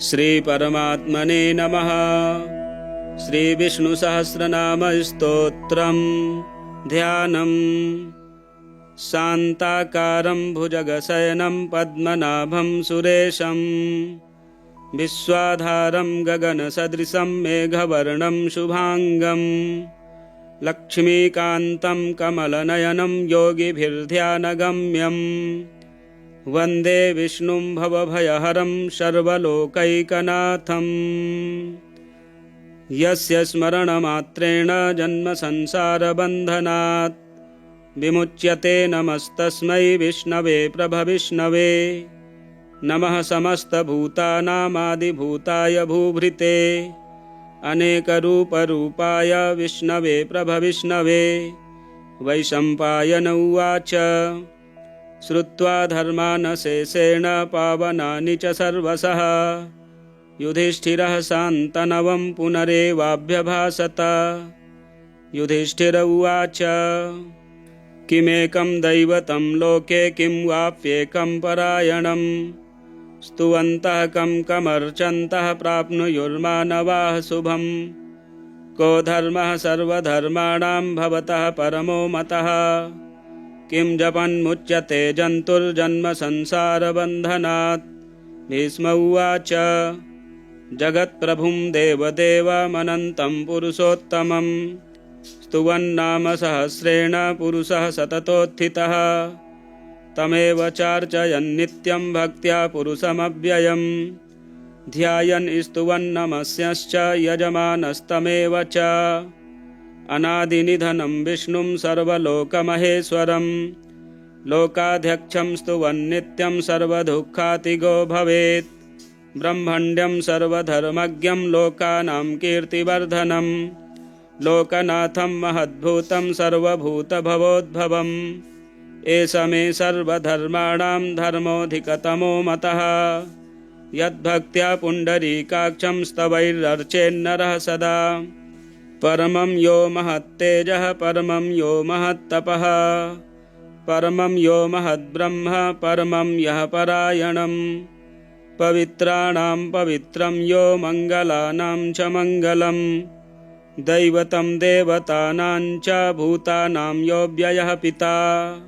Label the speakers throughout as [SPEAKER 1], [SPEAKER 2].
[SPEAKER 1] श्री परमात्मने नमः। श्री विष्णु सहस्रनाम स्तोत्रम् ध्यानम्। शान्ताकारं भुजगशयनं पद्मनाभं सुरेशं विश्वाधारं गगनसदृशं मेघवर्णं शुभांगं लक्ष्मीकान्तं कमलनयनं योगिभिर्ध्यानगम्यं वन्दे विष्णुं भवभयहरं सर्वलोकैकनाथं। यस्य स्मरणमात्रेण जन्मसंसारबन्धनात् विमुच्यते नमस्तस्मै विष्णवे प्रभविष्णवे। नमः समस्तभूतानामादिभूताय भूभृते अनेकरूपरूपाय विष्णवे प्रभविष्णवे। वैशम्पायन उवाच श्रुत्वा धर्मानशेषेण पावनानि च सर्वशः युधिष्ठिरः शान्तनवं पुनरेवाभ्यभाषत। युधिष्ठिर उवाच किमेकं दैवतं लोके किं वाप्येकं परायणं स्तुवन्तः कं कमर्चन्तः प्राप्नुयुर्मानवाः शुभम्। को धर्मः सर्वधर्माणां भवतः परमो मतः किं जपन्मुच्यते जन्तुर्जन्म संसारबन्धनात्। भीष्म उवाच जगत्प्रभुं देवदेवमनन्तं पुरुषोत्तमं स्तुवन्नाम सहस्रेण पुरुषः सततोत्थितः। तमेव चार्चयन् नित्यं भक्त्या पुरुषमव्ययम् ध्यायन् स्तुवन्नमस्यश्च यजमानस्तमेव च। अनादिनिधनं विष्णुं सर्वलोकमहेश्वरं लोकाध्यक्षं स्तुवन्नित्यं सर्वदुःखातिगो भवेत्। ब्रह्मण्यं सर्वधर्मज्ञं लोकानां कीर्तिवर्धनं लोकनाथं महद्भूतं सर्वभूतभवोद्भवम्। एष मे सर्वधर्माणां धर्मोऽधिकतमो मतः यद्भक्त्या पुण्डरीकाक्षं स्तवैरर्चेन्नरः सदा। परमं यो महत्तेजः परमं यो महत्तपः परमं यो महद्ब्रह्म परमं यः परायणं पवित्राणां पवित्रं यो मङ्गलानां च मङ्गलं दैवतं देवतानां च भूतानां यो व्ययः पिता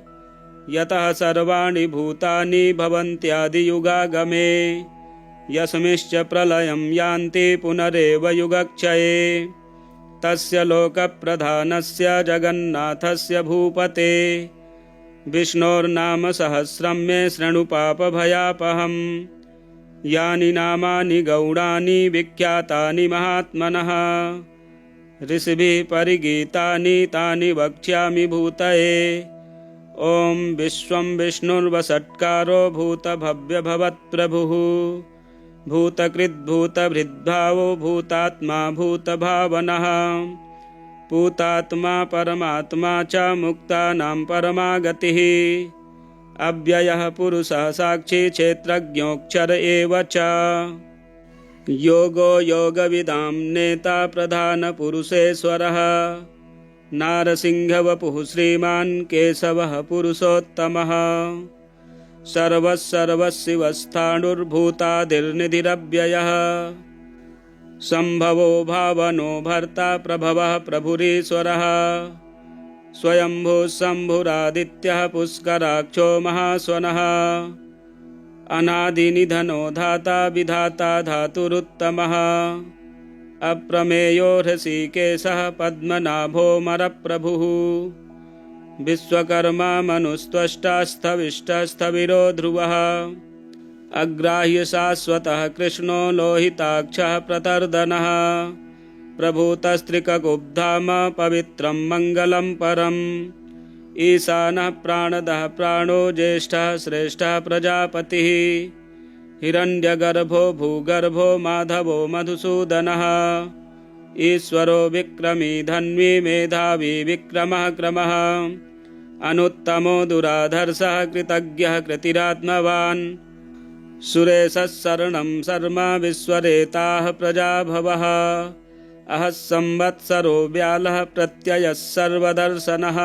[SPEAKER 1] यतः सर्वाणि भूतानि भवन्त्यादियुगागमे यस्मिंश्च प्रलयं यान्ति पुनरेव युगक्षये। तस्य लोकप्रधानस्य जगन्नाथस्य भूपते विष्णोर्नाम सहस्रं मे शृणु पापभयापहम्। यानि नामानि गौणानि विख्यातानि महात्मनः ऋषिभिः परिगीतानि तानि वक्ष्यामि भूतये। ॐ विश्वं विष्णुर्वषट्कारो भूतभव्यभवत्प्रभुः भूतकृद्भूतभृद्भावो भूतात्मा भूतभावनः पूतात्मा परमात्मा च मुक्तानां परमा गतिः। अव्ययः पुरुषः साक्षी क्षेत्रज्ञोऽक्षर एव च। योगो योगविदां नेता प्रधानपुरुषेश्वरः नारसिंहवपुः श्रीमान् केशवः पुरुषोत्तमः सर्वस्सर्वशिवस्थाणुर्भूतादिर्निधिरव्ययः सम्भवो भावनो भर्ता प्रभवः प्रभुरीश्वरः स्वयंभू शम्भुरादित्यः पुष्कराक्षो महाश्वनः अनादिनिधनो धाता विधाता धातुरुत्तमः अप्रमेयो हृषीकेशः पद्मनाभोऽमरप्रभुः विश्वकर्मा मनुस्त्वष्टास्थविष्टस्थविरो ध्रुवः अग्राह्य शाश्वतः कृष्णो लोहिताक्षः प्रतर्दनः प्रभूतस्त्रिकगुब्धाम पवित्रं मङ्गलं परम् ईशानः प्राणदः प्राणो ज्येष्ठः श्रेष्ठः प्रजापतिः हिरण्यगर्भो भूगर्भो माधवो मधुसूदनः ईश्वरो विक्रमी धन्वी मेधावी विक्रमः क्रमः अनुत्तमो दुराधर्षः कृतज्ञः कृतिरात्मवान् सुरेशः शरणं शर्म विश्वरेताः प्रजाभवः अहः संवत्सरो व्यालः प्रत्ययः सर्वदर्शनः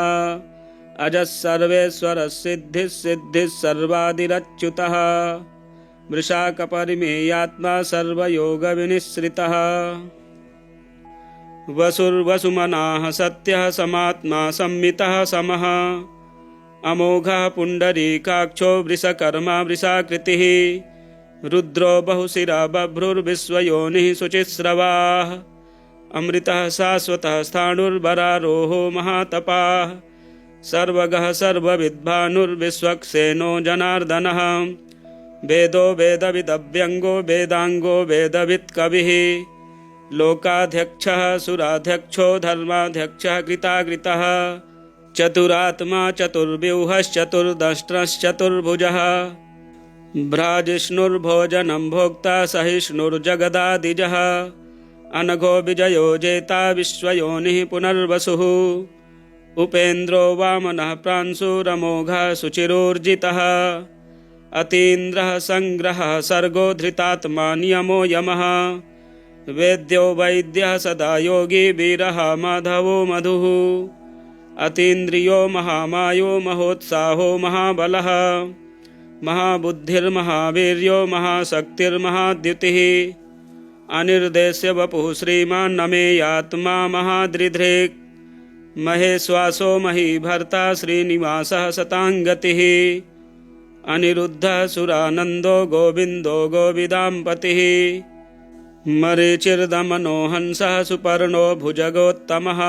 [SPEAKER 1] अजः सर्वेश्वरः सिद्धिः सिद्धिः सर्वादिरच्युतः वृषाकपरिमेयात्मा सर्वयोगविनिश्रितः वसुर्वसुमनाः सत्यः समात्मा संमितः समः अमोघः पुण्डरीकाक्षो वृषकर्मा वृषाकृतिः रुद्रो बहुशिरा बभ्रुर्विश्वयोनिः शुचिस्रवाः अमृतः शाश्वतः स्थाणुर्वरारोहो महातपाः सर्वगः सर्वविद्भानुर्विश्वक्सेनो जनार्दनः वेदो वेदविदव्यङ्गो वेदाङ्गो वेदवित्कविः लोकाध्यक्षः सुराध्यक्षो धर्माध्यक्षः कृताकृतः चतुरात्मा चतुर्व्यूहश्चतुर्दष्ट्रश्चतुर्भुजः भ्राजिष्णुर्भोजनं भोक्ता सहिष्णुर्जगदादिजः अनघो विजयो जेता विश्वयोनिः पुनर्वसुः उपेन्द्रो वामनः प्रांशुरमोघः शुचिरोर्जितः अतीन्द्रः संग्रहः सर्गो धृतात्मा नियमो यमः वेद्यो वैद्यः सदा योगी वीरः माधवो मधुः अतीन्द्रियो महामायो महोत्साहो महाबलः महाबुद्धिर्महावीर्यो महाशक्तिर्महाद्युतिः अनिर्देश्य वपुः श्रीमान् नमेयात्मा महादृधृक् महेश्वासो महीभर्ता श्रीनिवासः शताङ्गतिः अनिरुद्धः सुरानन्दो गोविन्दो गोविदाम्पतिः मरीचिर्दमनो हंसः सुपर्णो भुजगोत्तमः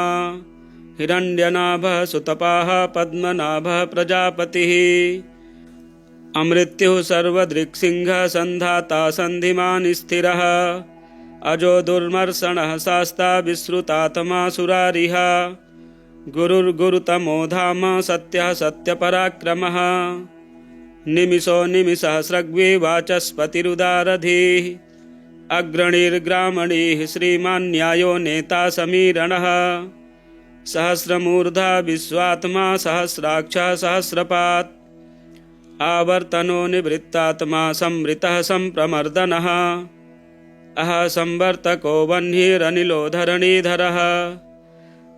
[SPEAKER 1] हिरण्यनाभः सुतपाः पद्मनाभः प्रजापतिः अमृत्युः सर्वदृक्सिंहः सन्धाता सन्धिमान् स्थिरः अजो दुर्मर्षणः शास्ता विश्रुतात्मा सुरारिः गुरुर्गुरुतमो धाम सत्यः सत्यपराक्रमः निमिषो निमिषसहस्रग्वी वाचस्पतिरुदारधीः अग्रणीर्ग्रामणीः श्रीमान्न्यायो नेता समीरणः सहस्रमूर्धा विश्वात्मा सहस्राक्षः सहस्रपात् आवर्तनो निवृत्तात्मा संवृतः सम्प्रमर्दनः अह संवर्तको वह्निरनिलो धरणीधरः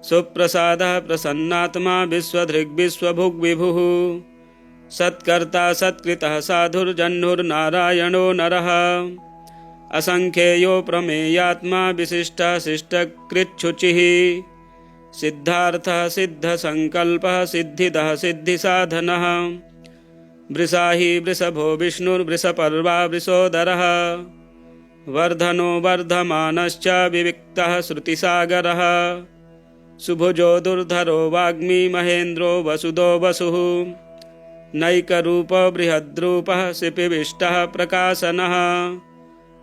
[SPEAKER 1] सुप्रसादः प्रसन्नात्मा विश्वधृग्विश्वभुग्विभुः सत्कर्ता सत्कृतः साधुर्जह्नुर्नारायणो नरः असंख्येयो प्रमेयात्मा विशिष्टः शिष्टकृच्छुचिः सिद्धार्थः सिद्धसंकल्पः सिद्धिदः सिद्धिसाधनः वृषाही वृषभो विष्णुर्वृषपर्वा वृषोदरः वर्धनो वर्धमानश्च विविक्तः श्रुतिसागरः सुभुजो दुर्धरो वाग्मी महेन्द्रो वसुदो वसुः नैकरूपो बृहद्रूपः शिपिविष्टः प्रकाशनः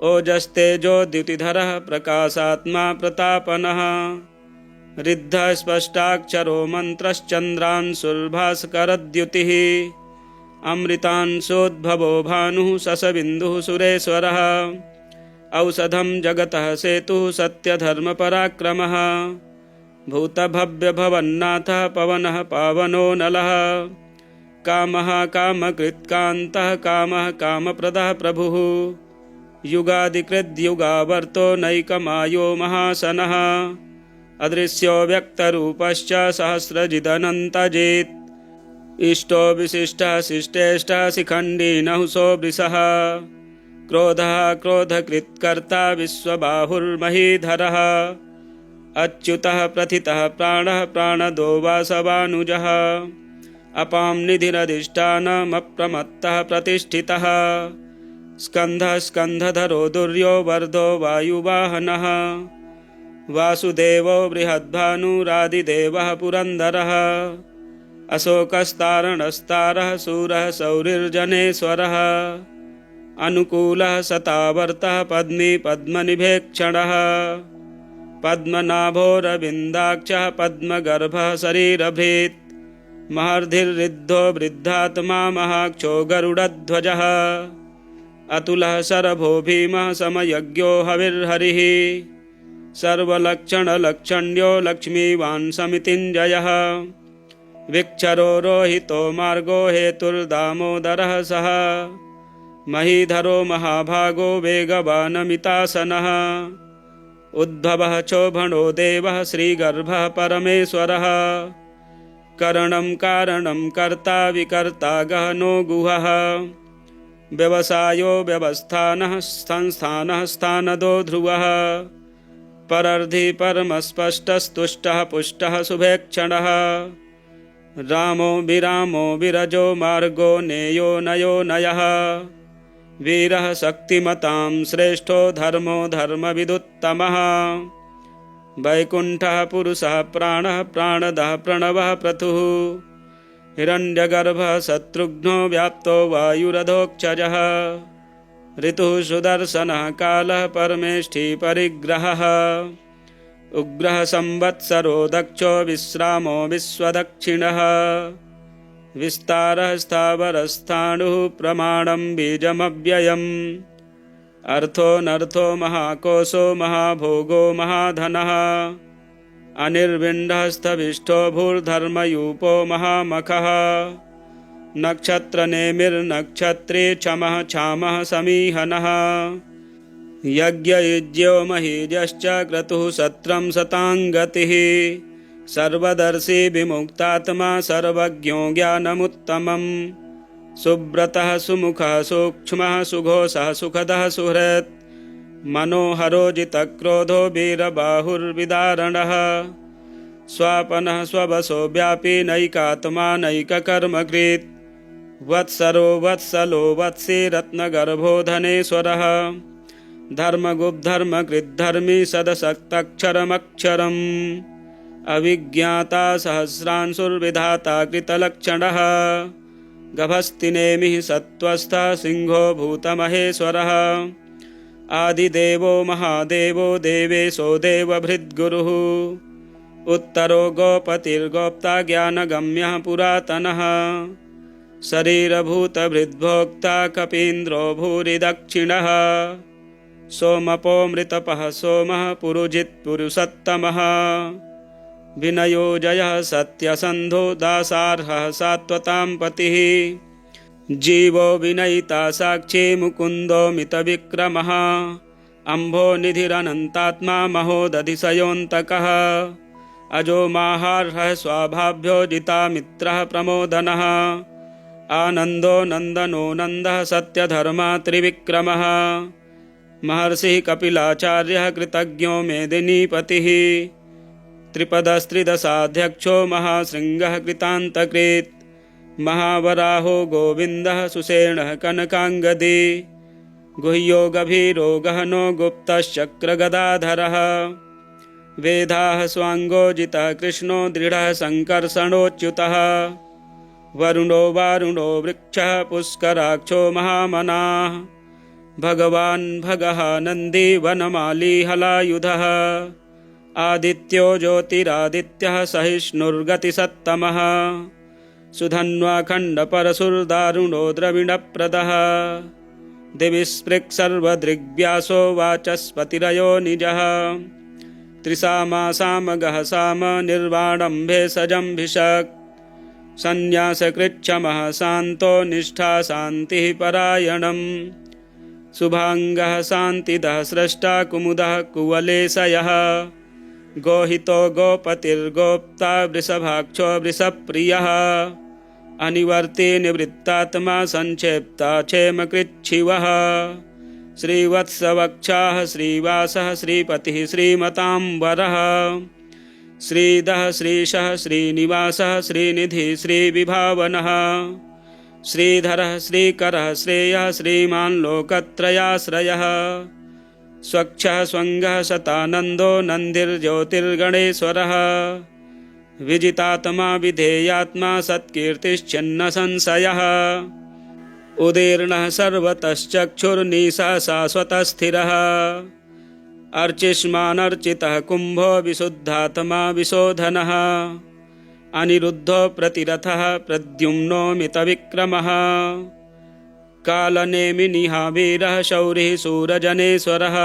[SPEAKER 1] ओजस्तेजो द्युतिधरः प्रकाशात्मा प्रतापनः रिद्धः स्पष्टाक्षरो मन्त्रश्चन्द्रांशुर्भास्करद्युतिः अमृतांशोद्भवो भानुः शशबिन्दुः सुरेश्वरः औषधं जगतः सेतुः सत्यधर्मपराक्रमः भूतभव्यभवन्नाथः पवनः पावनो नलः कामः कामकृत्कान्तः कामः कामप्रदः प्रभुः युगादिकृद्युगावर्तो नैकमायो महाशनः अदृश्यो व्यक्तरूपश्च सहस्रजिदनन्तजित् इष्टो विशिष्टः शिष्टेष्टः शिखण्डी नहुषो वृषः क्रोधः क्रोधकृत्कर्ता विश्वबाहुर्महीधरः अच्युतः प्रथितः प्राणः प्राणदो वासवानुजः अपां निधिरधिष्ठानमप्रमत्तः प्रतिष्ठितः स्कन्धः स्कन्धधरो दुर्यो वर्धो वायुवाहनः वासुदेवो बृहद्भानुरादिदेवः पुरन्दरः अशोकस्तारणस्तारः शूरः शौरिर्जनेश्वरः अनुकूलः शतावर्तः पद्मी पद्मनिभेक्षणः पद्मनाभोरविन्दाक्षः पद्मगर्भः शरीरभृत् महर्धिर्रिद्धो वृद्धात्मा महाक्षो गरुडध्वजः अतुलः शरभो भीमः समयज्ञो हविर्हरिः सर्वलक्षणलक्षण्यो लक्ष्मीवान् समितिञ्जयः विक्षरो रोहितो मार्गो हेतुर्दामोदरः सः महीधरो महाभागो वेगवानमितासनः उद्भवः क्षोभणो देवः श्रीगर्भः परमेश्वरः करणं कारणं कर्ता विकर्ता गहनो गुहः व्यवसायो व्यवस्थानः संस्थानः स्थानदो ध्रुवः परर्धि परमस्पष्टस्तुष्टः पुष्टः शुभेक्षणः रामो विरामो विरजो मार्गो नेयो नयो नयः वीरः शक्तिमतां श्रेष्ठो धर्मो धर्मविदुत्तमः वैकुण्ठः पुरुषः प्राणः प्राणदः प्रणवः प्रथुः हिरण्यगर्भः शत्रुघ्नो व्याप्तो वायुरधोक्षजः ऋतुः सुदर्शनः कालः परमेष्ठी परिग्रहः उग्रः संवत्सरो दक्षो विश्रामो विश्वदक्षिणः विस्तारः स्थावरस्थाणुः प्रमाणं बीजमव्ययम् अर्थोऽनर्थो महाकोशो महाभोगो महाधनः अनिर्विण्डः स्थविष्ठो भूर्धर्मयूपो महामखः नक्षत्रनेमिर्नक्षत्रे क्षमः क्षामः समीहनः यज्ञयुज्यो महीजश्च क्रतुः सत्रं शताङ्गतिः सर्वदर्शी विमुक्तात्मा सर्वज्ञो ज्ञानमुत्तमम् सुव्रतः सुमुखः सूक्ष्मः सुघोषः सुखदः सुहृत् मनोहरो जितक्रोधो वीरबाहुर्विदारणः स्वापनः स्ववशो व्यापी नैकात्मा नैककर्मकृत् वत्सरो वत्सलो वत्सी रत्नगर्भो धनेश्वरः धर्मगुप्धर्मकृद्धर्मी सदसक्तक्षरमक्षरम् अविज्ञाता सहस्रांशुर्विधाता कृतलक्षणः गभस्तिनेमिः सत्त्वस्थः सिंहो भूतमहेश्वरः आदिदेवो महादेवो देवेशो देवभृद्गुरुः उत्तरो गोपतिर्गोप्ता ज्ञानगम्यः पुरातनः शरीरभूतभृद्भोक्ता कपीन्द्रो भूरिदक्षिणः सोमपो मृतपः सोमः पुरुजित्पुरुषोत्तमः विनयो जयः सत्यसन्धो दासार्हः सात्वतां पतिः जीवो विनयिता साक्षी मुकुन्दो मितविक्रमः अम्भो निधिरनन्तात्मा महोदधिशयोऽन्तकः अजो माहार्हः स्वाभाभ्यो जितामित्रः प्रमोदनः आनन्दो नन्दनो नन्दः सत्यधर्मा त्रिविक्रमः महर्षिः कपिलाचार्यः कृतज्ञो मेदिनीपतिः त्रिपदस्त्रिदशाध्यक्षो महाशृङ्गः कृतान्तकृत् महावराहो गोविन्दः सुषेणः कनकाङ्गदी गुह्यो गभीरो गहनो गुप्तश्चक्रगदाधरः वेदाः स्वाङ्गोजितः कृष्णो दृढः सङ्कर्षणोच्युतः वरुणो वारुणो वृक्षः पुष्कराक्षो महामनाः भगवान् भगः नन्दी वनमाली हलायुधः आदित्यो ज्योतिरादित्यः सहिष्णुर्गतिसत्तमः सुधन्वाखण्डपरशुर्दारुणो द्रविणप्रदः दिविस्पृक् सर्वदृग्व्यासो वाचस्पतिरयो निजः त्रिसामासामगः साम निर्वाणं भेषजम्भिषक् सन्न्यासकृच्छमः शान्तो निष्ठा शान्तिः परायणम् शुभाङ्गः शान्तिदः स्रष्टा कुमुदः कुवलेशयः गोहितो गोपतिर्गोप्ता वृषभाक्षो वृषप्रियः अनिवर्ती निवृत्तात्मा संक्षेप्ता क्षेमकृच्छिवः श्रीवत्सवक्षाः श्रीवासः श्रीपतिः श्रीमताम्बरः श्रीदः श्रीशः श्रीनिवासः श्रीनिधिः श्रीविभावनः श्रीधरः श्रीकरः श्रेयः श्रीमान् लोकत्रयाश्रयः स्वच्छः स्वङ्गः शतानन्दो नन्दिर्ज्योतिर्गणेश्वरः विजितात्मा विधेयात्मा सत्कीर्तिश्चिन्न संशयः उदीर्णः सर्वतश्चक्षुर्निशा शाश्वतस्थिरः अर्चिष्मानर्चितः कुम्भो विशुद्धात्मा विशोधनः अनिरुद्धो प्रतिरथः प्रद्युम्नो मितविक्रमः कालनेमिनिः वीरः शौरिः शूरजनेश्वरः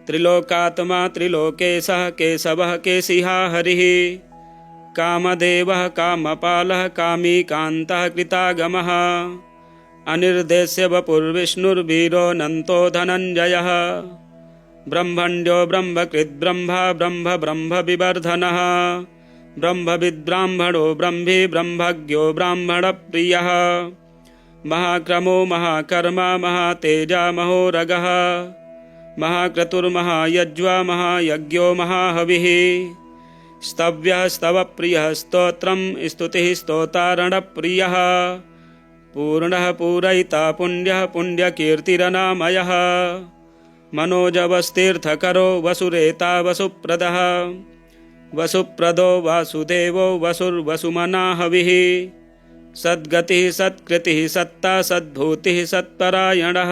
[SPEAKER 1] त्रिलोकात्मा त्रिलोकेशः केशवः केशिहा हरिः कामदेवः कामपालः कामी कान्तः कृतागमः अनिर्देश्य वपुर्विष्णुर्वीरो नन्तो धनञ्जयः ब्रह्मण्यो ब्रह्मकृद्ब्रह्मा ब्रह्मविवर्धनः ब्रह्मविद्ब्राह्मणो ब्रह्मी ब्रह्मज्ञो ब्राह्मणप्रियः महाक्रमो महाकर्मा महातेजा महोरगः महाक्रतुर्महायज्वा महायज्ञो महाहविः स्तव्यः स्तवप्रियः स्तोत्रं स्तुतिः स्तोतारणप्रियः पूर्णः पूरयिता पुण्यः पुण्यकीर्तिरनामयः मनोजवस्तीर्थकरो वसुरेता वसुप्रदः वसुप्रदो वासुदेवो वसुर्वसुमनाहविः सद्गतिः सत्कृतिः सत्ता सद्भूतिः सत्परायणः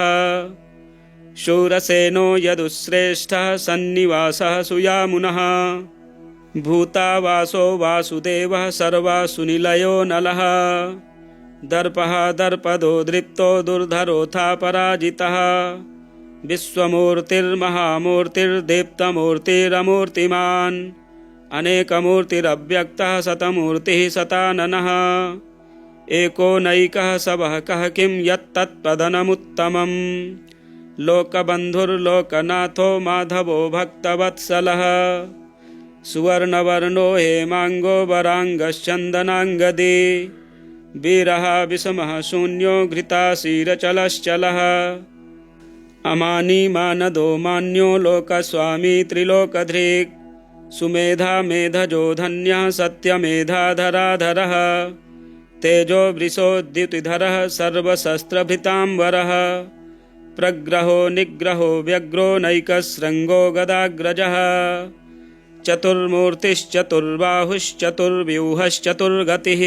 [SPEAKER 1] शूरसेनो यदुश्रेष्ठः सन्निवासः सुयामुनः भूतावासो वासुदेवः सर्वासुनिलयो नलः दर्पः दर्पदो दृप्तो दुर्धरोऽथा पराजितः विश्वमूर्तिर्महामूर्तिर्दीप्तमूर्तिरमूर्तिमान् अनेकमूर्तिरव्यक्तः शतमूर्तिः शताननः एको नैकः सबः कः किं यत्तत्पदनमुत्तमम् लोकबन्धुर्लोकनाथो माधवो भक्तवत्सलः सुवर्णवर्णो हेमाङ्गो वराङ्गश्चन्दनाङ्गदी वीरः विषमः शून्यो घृताशीरचलश्चलः अमानी मानदो मान्यो लोकस्वामी त्रिलोकधृक् सुमेधा मेधजो धन्यः सत्यमेधाधराधरः तेजो वृषोद्युतिधरः सर्वशस्त्रभृताम्बरः प्रग्रहो निग्रहो व्यग्रो नैकशृङ्गो गदाग्रजः चतुर्मूर्तिश्चतुर्बाहुश्चतुर्व्यूहश्चतुर्गतिः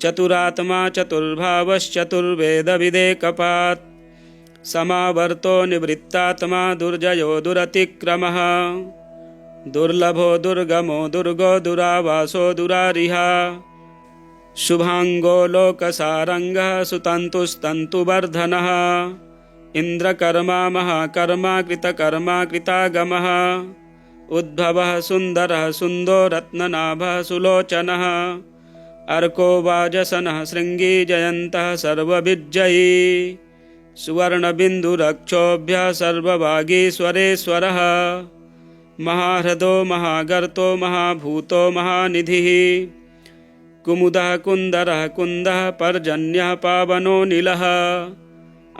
[SPEAKER 1] चतुरात्मा चतुर्भावश्चतुर्वेदविदेकपात् समावर्तो निवृत्तात्मा दुर्जयो दुरतिक्रमः दुर्लभो दुर्गमो दुर्गो दुरावासो दुरारिहा शुभांगो लोकसारंगः सुतन्तुस्तन्तुवर्धनः इन्द्रकर्मा महाकर्मा कृतकर्मा कृतागमः उद्भवः सुन्दरः सुन्दो रत्ननाभः सुलोचनः अर्को वाजसनः शृङ्गी जयन्तः सर्वविजयी सुवर्णबिन्दुरक्षोभ्यः सर्ववागीश्वरेश्वरः महाह्रदो महागर्तो महाभूतो महानिधिः कुमुदः कुन्दरः कुन्दः पर्जन्यः पावनो नीलः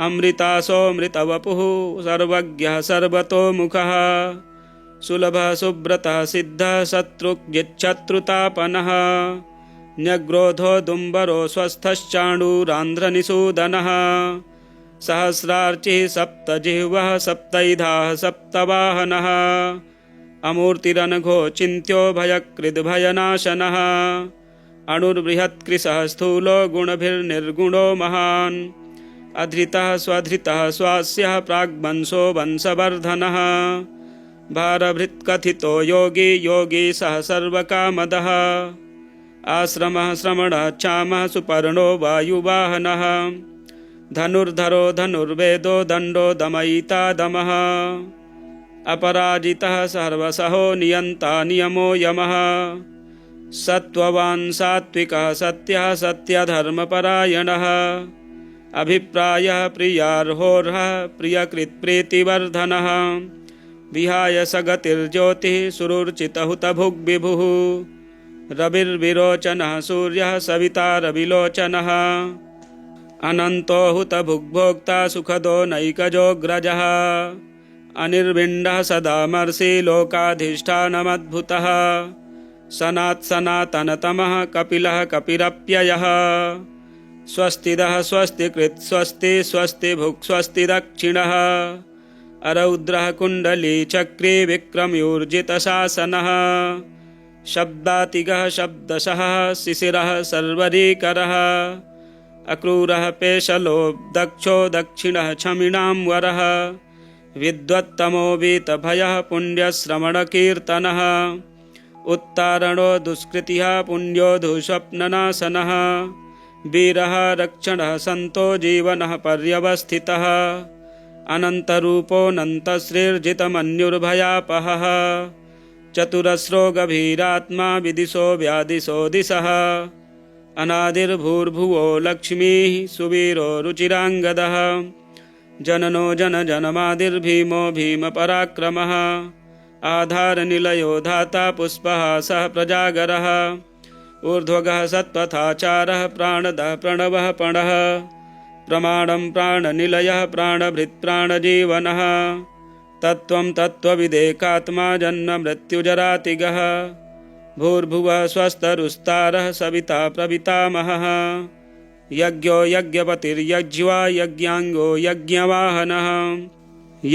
[SPEAKER 1] अमृतासोऽमृतवपुः सर्वज्ञः सर्वतोमुखः सुलभः सुब्रतः सिद्धः शत्रुजिच्छत्रुतापनः न्यग्रोधो दुम्बरो स्वस्थश्चाणूरान्ध्रनिषूदनः सहस्रार्चिः सप्तजिह्वः सप्तैधाः सप्तवाहनः अमूर्तिरनघो चिन्त्यो भयकृद्भयनाशनः अणुर्बृहत्कृशः स्थूलो गुणभिर्निर्गुणो महान् अधृतः स्वधृतः स्वास्यः प्राग्वंशो वंशवर्धनः भारभृत्कथितो योगी योगी सः सर्वकामदः आश्रमः श्रमणः क्षामः सुपर्णो वायुवाहनः धनुर्धरो धनुर्वेदो दण्डो दमयिता दमः अपराजितः सर्वसहो नियन्ता नियमो यमः सत्त्ववान् सात्विकः सत्यः सत्यधर्मपरायणः अभिप्रायः प्रियार्होर्हः प्रियकृत्प्रीतिवर्धनः विहाय सगतिर्ज्योतिः सुरुचितहुतभुग्विभुः रविर्विरोचनः सूर्यः सविता रविलोचनः अनन्तो हुतभुग्भोक्ता सुखदो नैकजोऽग्रजः अनिर्विण्डः सदामर्षि लोकाधिष्ठानमद्भुतः सनात्सनातनतमः कपिलः कपिरप्ययः स्वस्तिदः स्वस्तिकृत् स्वस्ति स्वस्ति भुक् स्वस्ति दक्षिणः अरौद्रः कुण्डली चक्रे विक्रमयूर्जितशासनः शब्दातिगः शब्दशः शिशिरः सर्वरीकरः अक्रूरः पेशलो दक्षो दक्षिणः क्षमिणां वरः विद्वत्तमो वीतभयः पुण्यश्रवणकीर्तनः उत्तारणो दुष्कृतिः पुण्यो दुःस्वप्ननाशनः वीरः रक्षणः सन्तो जीवनः पर्यवस्थितः अनन्तरूपोऽनन्तश्रीर्जितमन्युर्भयापहः चतुरस्रो गभीरात्मा विदिशो व्यादिशो दिशः अनादिर्भूर्भुवो लक्ष्मीः सुवीरो रुचिराङ्गदः जननो जनजनमादिर्भीमो भीमपराक्रमः आधारनिलयो धाता पुष्पः सः प्रजागरः ऊर्ध्वगः सत्पथाचारः प्राणदः प्रणवः पणः प्रमाणं प्राणनिलयः प्राणभृत् प्राणजीवनः तत्त्वं तत्त्वविदेकात्मा जन्ममृत्युजरातिगः भूर्भुवः स्वस्तरुस्तारः सविता प्रपितामहः यज्ञो यज्ञपतिर्यज्वा यज्ञाङ्गो यज्ञवाहनः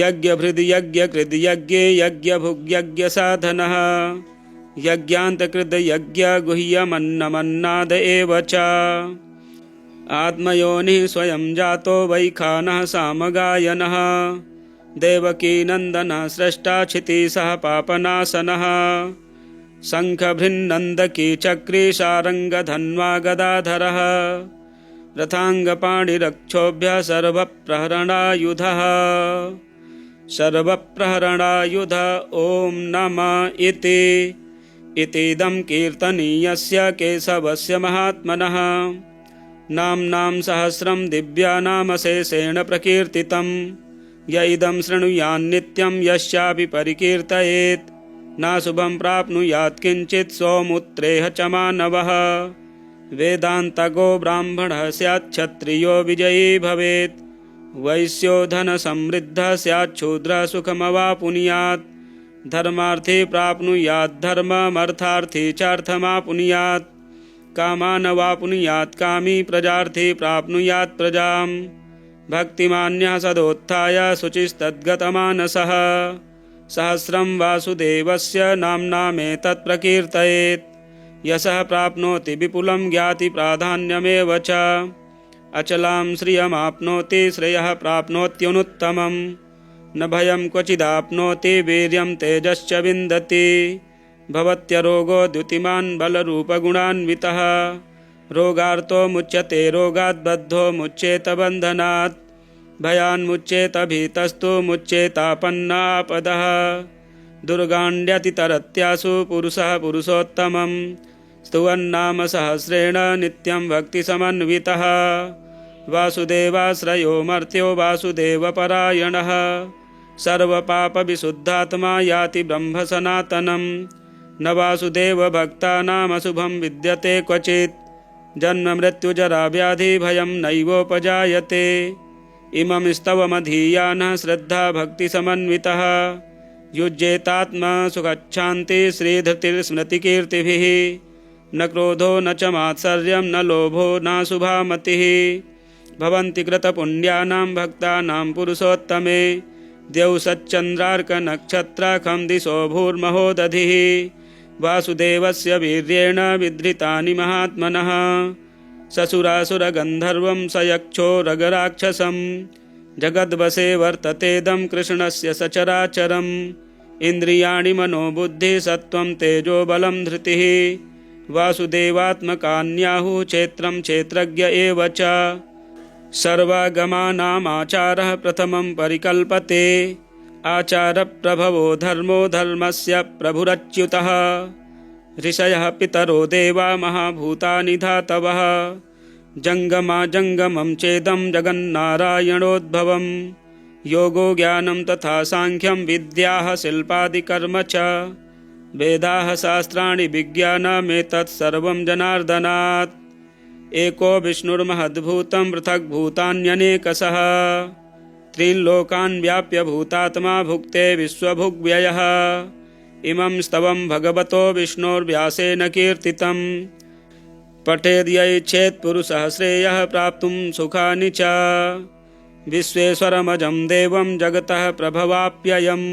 [SPEAKER 1] यज्ञभृद् यज्ञकृद् यज्ञे यज्ञभुग्यज्ञसाधनः यज्ञान्तकृद् यज्ञगुह्यमन्नमन्नाद एव च आत्मयोनिः स्वयं जातो वैखानः सामगायनः देवकीनन्दनः स्रष्टा क्षितिसः पापनाशनः शङ्खभृन्नन्दकी चक्री शारङ्गधन्वा गदाधरः रथाङ्गपाणिरक्षोभ्यः सर्वप्रहरणायुधः सर्वप्रहरणायुध ॐ नमः इतीदं कीर्तनीयस्य केशवस्य महात्मनः नाम्नां सहस्रं दिव्यानामशेषेण प्रकीर्तितं य इदं शृणुयान्नित्यं यस्यापि परिकीर्तयेत् नाशुभं प्राप्नुयात् किञ्चित् सौमुत्रेह च मानवः वेदान्तगो ब्राह्मणः स्यात् क्षत्रियो विजयी भवेत् वैश्यो धनसमृद्धः स्यात् शूद्रः सुखमवापुनुयात् धर्मार्थी प्राप्नुयात् धर्ममर्थार्थी चार्थमापुनुयात् कामानवापुनुयात् कामी प्रजार्थी प्राप्नुयात् प्रजां भक्तिमान्यः सदोत्थाय शुचिस्तद्गतमानसः सहस्रं वासुदेवस्य नाम्नामेतत् प्रकीर्तयेत् यशः प्राप्नोति विपुलं ज्ञाति प्राधान्यमेव च अचलां श्रियमाप्नोति श्रेयः प्राप्नोत्यनुत्तमं न भयं क्वचिदाप्नोति वीर्यं तेजश्च विन्दति भवत्यरोगो द्युतिमान् बलरूपगुणान्वितः रोगार्तो मुच्यते रोगात् बद्धो मुच्येत बन्धनात् भयान्मुच्येत भीतस्तु मुच्येतापन्नापदः दुर्गाण्ड्यतितरत्यासु पुरुषः पुरुषोत्तमं स्तुवन्नाम सहस्रेण नित्यं भक्तिसमन्वितः वासुदेवाश्रयो मर्त्यो वासुदेवपरायणः सर्वपापविशुद्धात्मा याति ब्रह्मसनातनं न वासुदेवभक्तानामशुभं विद्यते क्वचित् जन्ममृत्युजराव्याधिभयं नैवोपजायते इमं स्तवमधीयानः श्रद्धा भक्तिसमन्वितः युज्येतात्मा सुखच्छान्ति श्रीधृतिर्स्मृतिकीर्तिभिः न क्रोधो न च मात्सर्यं न लोभो न शुभामतिः भवन्ति कृतपुण्यानां भक्तानां पुरुषोत्तमे द्यौसच्चन्द्रार्कनक्षत्राखं दिशो भूर्महोदधिः वासुदेवस्य वीर्येण विधृतानि महात्मनः ससुरासुरगन्धर्वं सयक्षो रगराक्षसं जगद्वशे वर्ततेदं कृष्णस्य सचराचरम् इन्द्रियाणि मनोबुद्धिः सत्त्वं तेजो बलं धृतिः वासुदेवात्मकान्याहुः क्षेत्रं क्षेत्रज्ञ एव च सर्वागमानामाचारः प्रथमं परिकल्पते आचारप्रभवो धर्मो धर्मस्य प्रभुरच्युतः ऋषयः पितरो देवा महाभूतानि धातवः जङ्गमा जङ्गमं चेदं जगन्नारायणोद्भवं योगो ज्ञानं तथा साङ्ख्यं विद्याः शिल्पादिकर्म च वेदाः शास्त्राणि विज्ञानमेतत् सर्वं जनार्दनात् एको विष्णुर्महद्भूतं पृथग्भूतान्यनेकशः त्रीन् लोकान् व्याप्य भूतात्मा भुक्ते विश्वभुग्व्ययः इमं स्तवं भगवतो विष्णोर्व्यासेन कीर्तितं पठेद्यैच्छेत् पुरुषः श्रेयः प्राप्तुं सुखानि च विश्वेश्वरमजं देवं जगतः प्रभवाप्ययं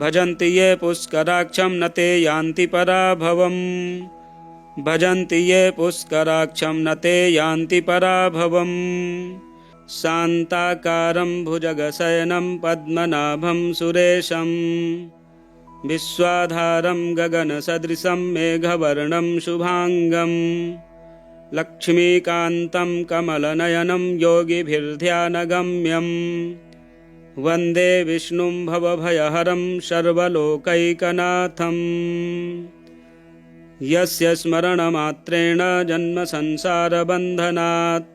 [SPEAKER 1] भजन्ति ये पुष्कराक्षं न ते यान्ति पराभवम् भजन्ति ये पुष्कराक्षं न ते यान्ति पराभवम् शान्ताकारं भुजगशयनं पद्मनाभं सुरेशं विश्वाधारं गगनसदृशं मेघवर्णं शुभांगं लक्ष्मीकान्तं कमलनयनं योगिभिर्ध्यानगम्यं वन्दे विष्णुं भवभयहरं सर्वलोकैकनाथम् यस्य स्मरणमात्रेण जन्मसंसारबन्धनात्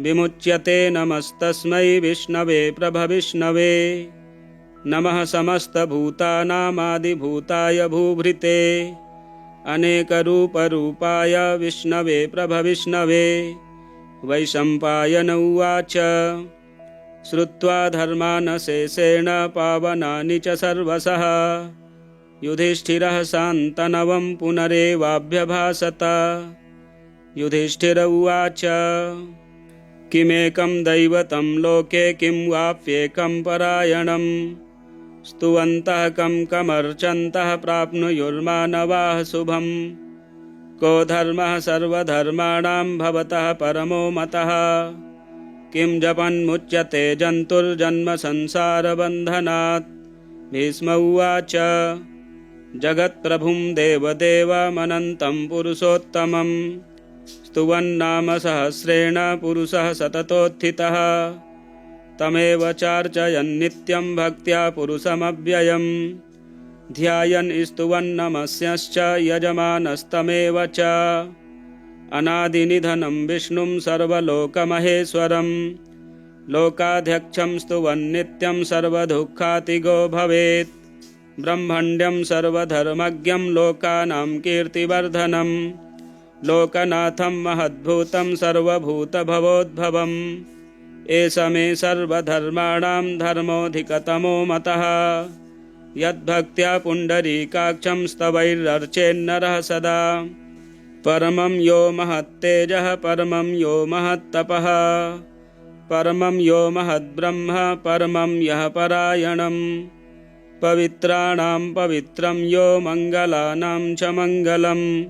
[SPEAKER 1] विमुच्यते नमस्तस्मै विष्णवे प्रभविष्णवे नमः समस्तभूतानामादिभूताय भूभृते अनेकरूपरूपाय विष्णवे प्रभविष्णवे। वैशम्पायन उवाच श्रुत्वा धर्मान् शेषेण पावनानि च सर्वशः युधिष्ठिरः शान्तनवं पुनरेवाभ्यभाषत। युधिष्ठिर उवाच किमेकं दैवतं लोके किं वाप्येकं परायणं स्तुवन्तः कमर्चन्तः प्राप्नुयुर्मानवाः शुभं। को धर्मः सर्वधर्माणां भवतः परमो मतः किं जपन्मुच्यते जन्तुर्जन्म संसारबन्धनात्। भीष्म उवाच जगत्प्रभुं देवदेवमनन्तं पुरुषोत्तमं स्तुवन्नाम सहस्रेण पुरुषः सततोत्थितः। तमेव चार्चयन् नित्यं भक्त्या पुरुषमव्ययम् ध्यायन् स्तुवन्नमस्यश्च यजमानस्तमेव च। अनादिनिधनं विष्णुं सर्वलोकमहेश्वरं लोकाध्यक्षं स्तुवन्नित्यं सर्वदुःखातिगो भवेत्। ब्रह्मण्यं सर्वधर्मज्ञं लोकानां कीर्तिवर्धनं लोकनाथं महद्भूतं सर्वभूतभवोद्भवम्। एष मे सर्वधर्माणां धर्मोऽधिकतमो मतः यद्भक्त्या पुण्डरीकाक्षं स्तवैरर्चेन्नरः सदा। परमं यो महत्तेजः परमं यो महत्तपः परमं यो महद्ब्रह्म परमं यः परायणं। पवित्राणां पवित्रं यो मङ्गलानां च मङ्गलं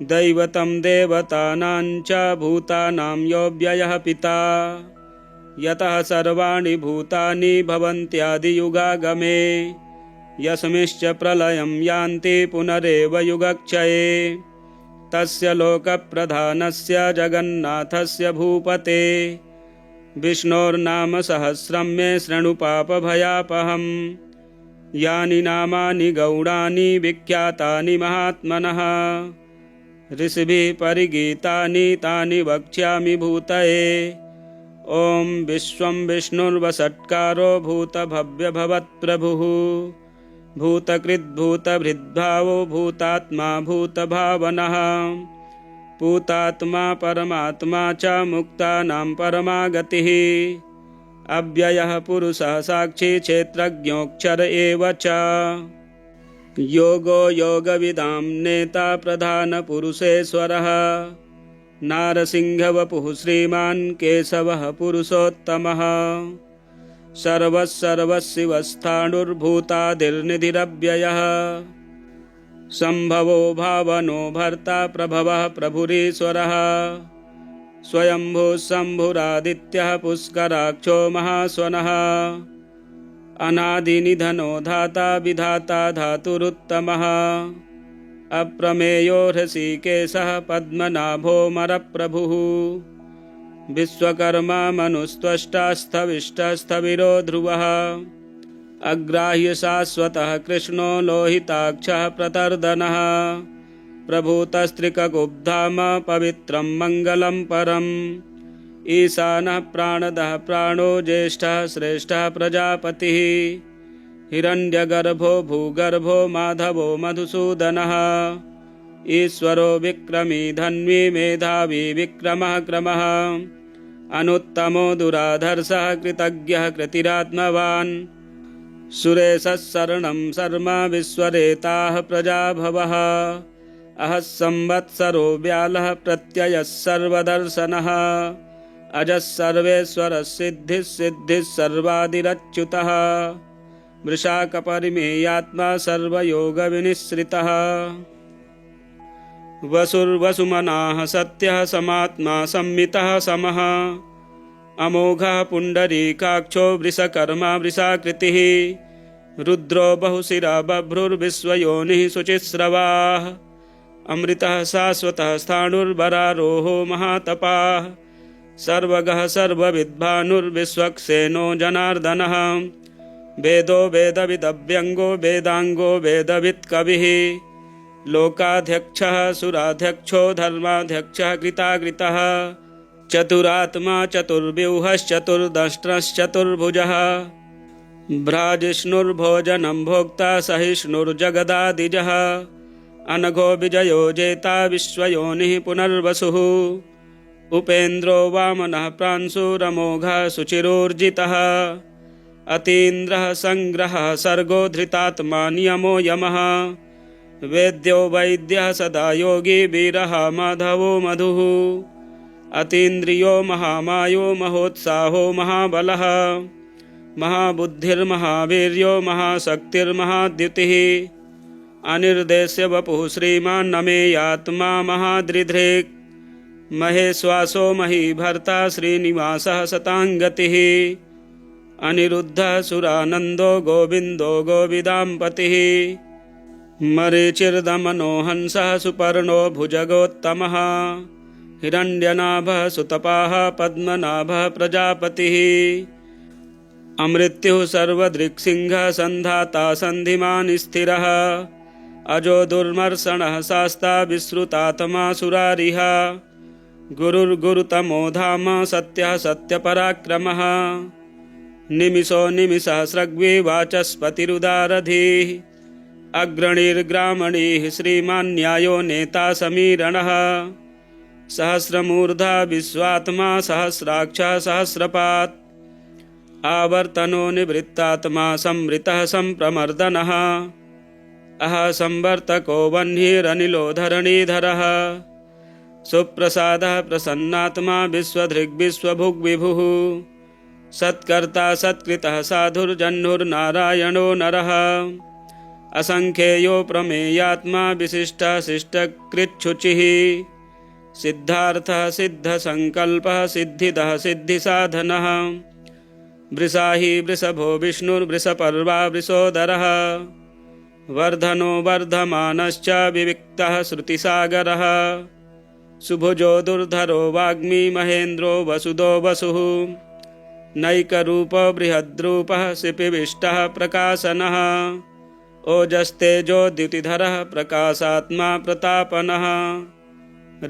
[SPEAKER 1] दैवतं देवतानां च भूतानां यो व्ययः पिता। यतः सर्वाणि भूतानि भवन्त्यादियुगागमे यस्मिंश्च प्रलयं यान्ति पुनरेव युगक्षये। तस्य लोकप्रधानस्य जगन्नाथस्य भूपते विष्णोर्नाम सहस्रं मे शृणु पापभयापहम्। यानि नामानि गौणानि विख्यातानि महात्मनः ऋषिभिः परिगीतानि तानि वक्ष्यामि भूतये। ॐ विश्वं विष्णुर्वषट्कारो भूतभव्यभवत्प्रभुः भूतकृद्भूतभृद्भावो भूतात्मा भूतभावनः भूतात्मा परमात्मा च मुक्तानां परमा गतिः। अव्ययः पुरुषः साक्षी क्षेत्रज्ञोऽक्षर एव च। योगो योगविदां नेता प्रधानपुरुषेश्वरः नारसिंहवपुः श्रीमान् केशवः पुरुषोत्तमः। सर्वस्सर्वशिवस्थाणुर्भूतादिर्निधिरव्ययः सम्भवो भावनो भर्ता प्रभवः प्रभुरीश्वरः। स्वयंभुः शम्भुरादित्यः पुष्कराक्षो महाश्वनः अनादिनिधनो धाता विधाता धातुरुत्तमः। अप्रमेयो हृषीकेशः पद्मनाभोऽमरप्रभुः विश्वकर्मा मनुस्त्वष्टा स्थविष्टस्थविरो ध्रुवः। अग्राह्य शाश्वतः कृष्णो लोहिताक्षः प्रतर्दनः प्रभूतस्त्रिकगुब्धाम पवित्रं मङ्गलं परम्। ईशानः प्राणदः प्राणो ज्येष्ठः श्रेष्ठः प्रजापतिः हिरण्यगर्भो भूगर्भो माधवो मधुसूदनः। ईश्वरो विक्रमी धन्वी मेधावी विक्रमः क्रमः अनुत्तमो दुराधर्षः कृतज्ञः कृतिरात्मवान्। सुरेशः शरणं शर्मा विश्वरेताः प्रजाभवः अहः संवत्सरो व्यालः प्रत्ययः सर्वदर्शनः अजः सर्वेश्वरः सिद्धिः सिद्धिः सर्वादिरच्युतः वृषाकपरिमेयात्मा सर्वयोगविनिश्रितः। वसुर्वसुमनाः सत्यः समात्मा संमितः समः अमोघः पुण्डरीकाक्षो वृषकर्मा वृषाकृतिः रुद्रो बहुशिरा बभ्रुर्विश्वयोनिः शुचिस्रवाः अमृतः शाश्वतः स्थाणुर्वरारोहो महातपाः सर्वगः सर्वविद्भानुर्विश्वक्सेनो जनार्दनः वेदो वेदविदव्यङ्गो वेदाङ्गो वेदवित्कविः लोकाध्यक्षः सुराध्यक्षो धर्माध्यक्षः कृताकृतः चतुरात्मा चतुर्व्यूहश्चतुर्दष्ट्रश्चतुर्भुजः भ्राजिष्णुर्भोजनं भोक्ता सहिष्णुर्जगदादिजः अनघो विजयो जेता विश्वयोनिः पुनर्वसुः उपेन्द्रो वामनः प्रांशुरमोघः सुचिरोर्जितः अतीन्द्रः संग्रहः सर्गो धृतात्मा नियमो यमः वेद्यो वैद्यः सदा योगी वीरः माधवो मधुः अतीन्द्रियो महामायो महोत्साहो महाबलः महाबुद्धिर्महावीर्यो महाशक्तिर्महाद्युतिः अनिर्देश्य वपुः श्रीमान् नमेयात्मा महादृधृक् महेश्वासो महीभर्ता श्रीनिवासः सताङ्गतिः अनिरुद्धः सुरानन्दो गोविन्दो गोविदाम्पतिः मरीचिर्दमनो हंसः सुपर्णो भुजगोत्तमः हिरण्यनाभः सुतपाः पद्मनाभः प्रजापतिः अमृत्युः सर्वदृक्सिंहः सन्धाता सन्धिमान् स्थिरः अजो दुर्मर्षणः शास्ता विश्रुतात्मा सुरारिः गुरुर्गुरुतमो धाम सत्यः सत्यपराक्रमः निमिषो निमिषसहस्रग्वी वाचस्पतिरुदारधीः अग्रणीर्ग्रामणीः श्रीमान् न्यायो नेता समीरणः सहस्रमूर्धा विश्वात्मा सहस्राक्षः सहस्रपात् आवर्तनो निवृत्तात्मा संवृतः सम्प्रमर्दनः संवर्तको वह्निरनिलो धरणीधरः सुप्रसादः प्रसन्नात्मा विश्वधृग्विश्वभुग्विभुः सत्कर्ता सत्कृतः साधुर्जह्नुर्नारायणो नरः असंख्येयो प्रमेयात्मा विशिष्टः शिष्टकृच्छुचिः सिद्धार्थः सिद्धसंकल्पः सिद्धिदः सिद्धिसाधनः वृषाही वृषभो विष्णुर्वृषपर्वा वृषोदरः वर्धनो वर्धमानश्च विविक्तः श्रुतिसागरः सुभुजो दुर्धरो वाग्मी महेन्द्रो वसुदो वसुः नैकरूपो बृहद्रूपः शिपिविष्टः प्रकाशनः ओजस्तेजो द्युतिधरः प्रकाशात्मा प्रतापनः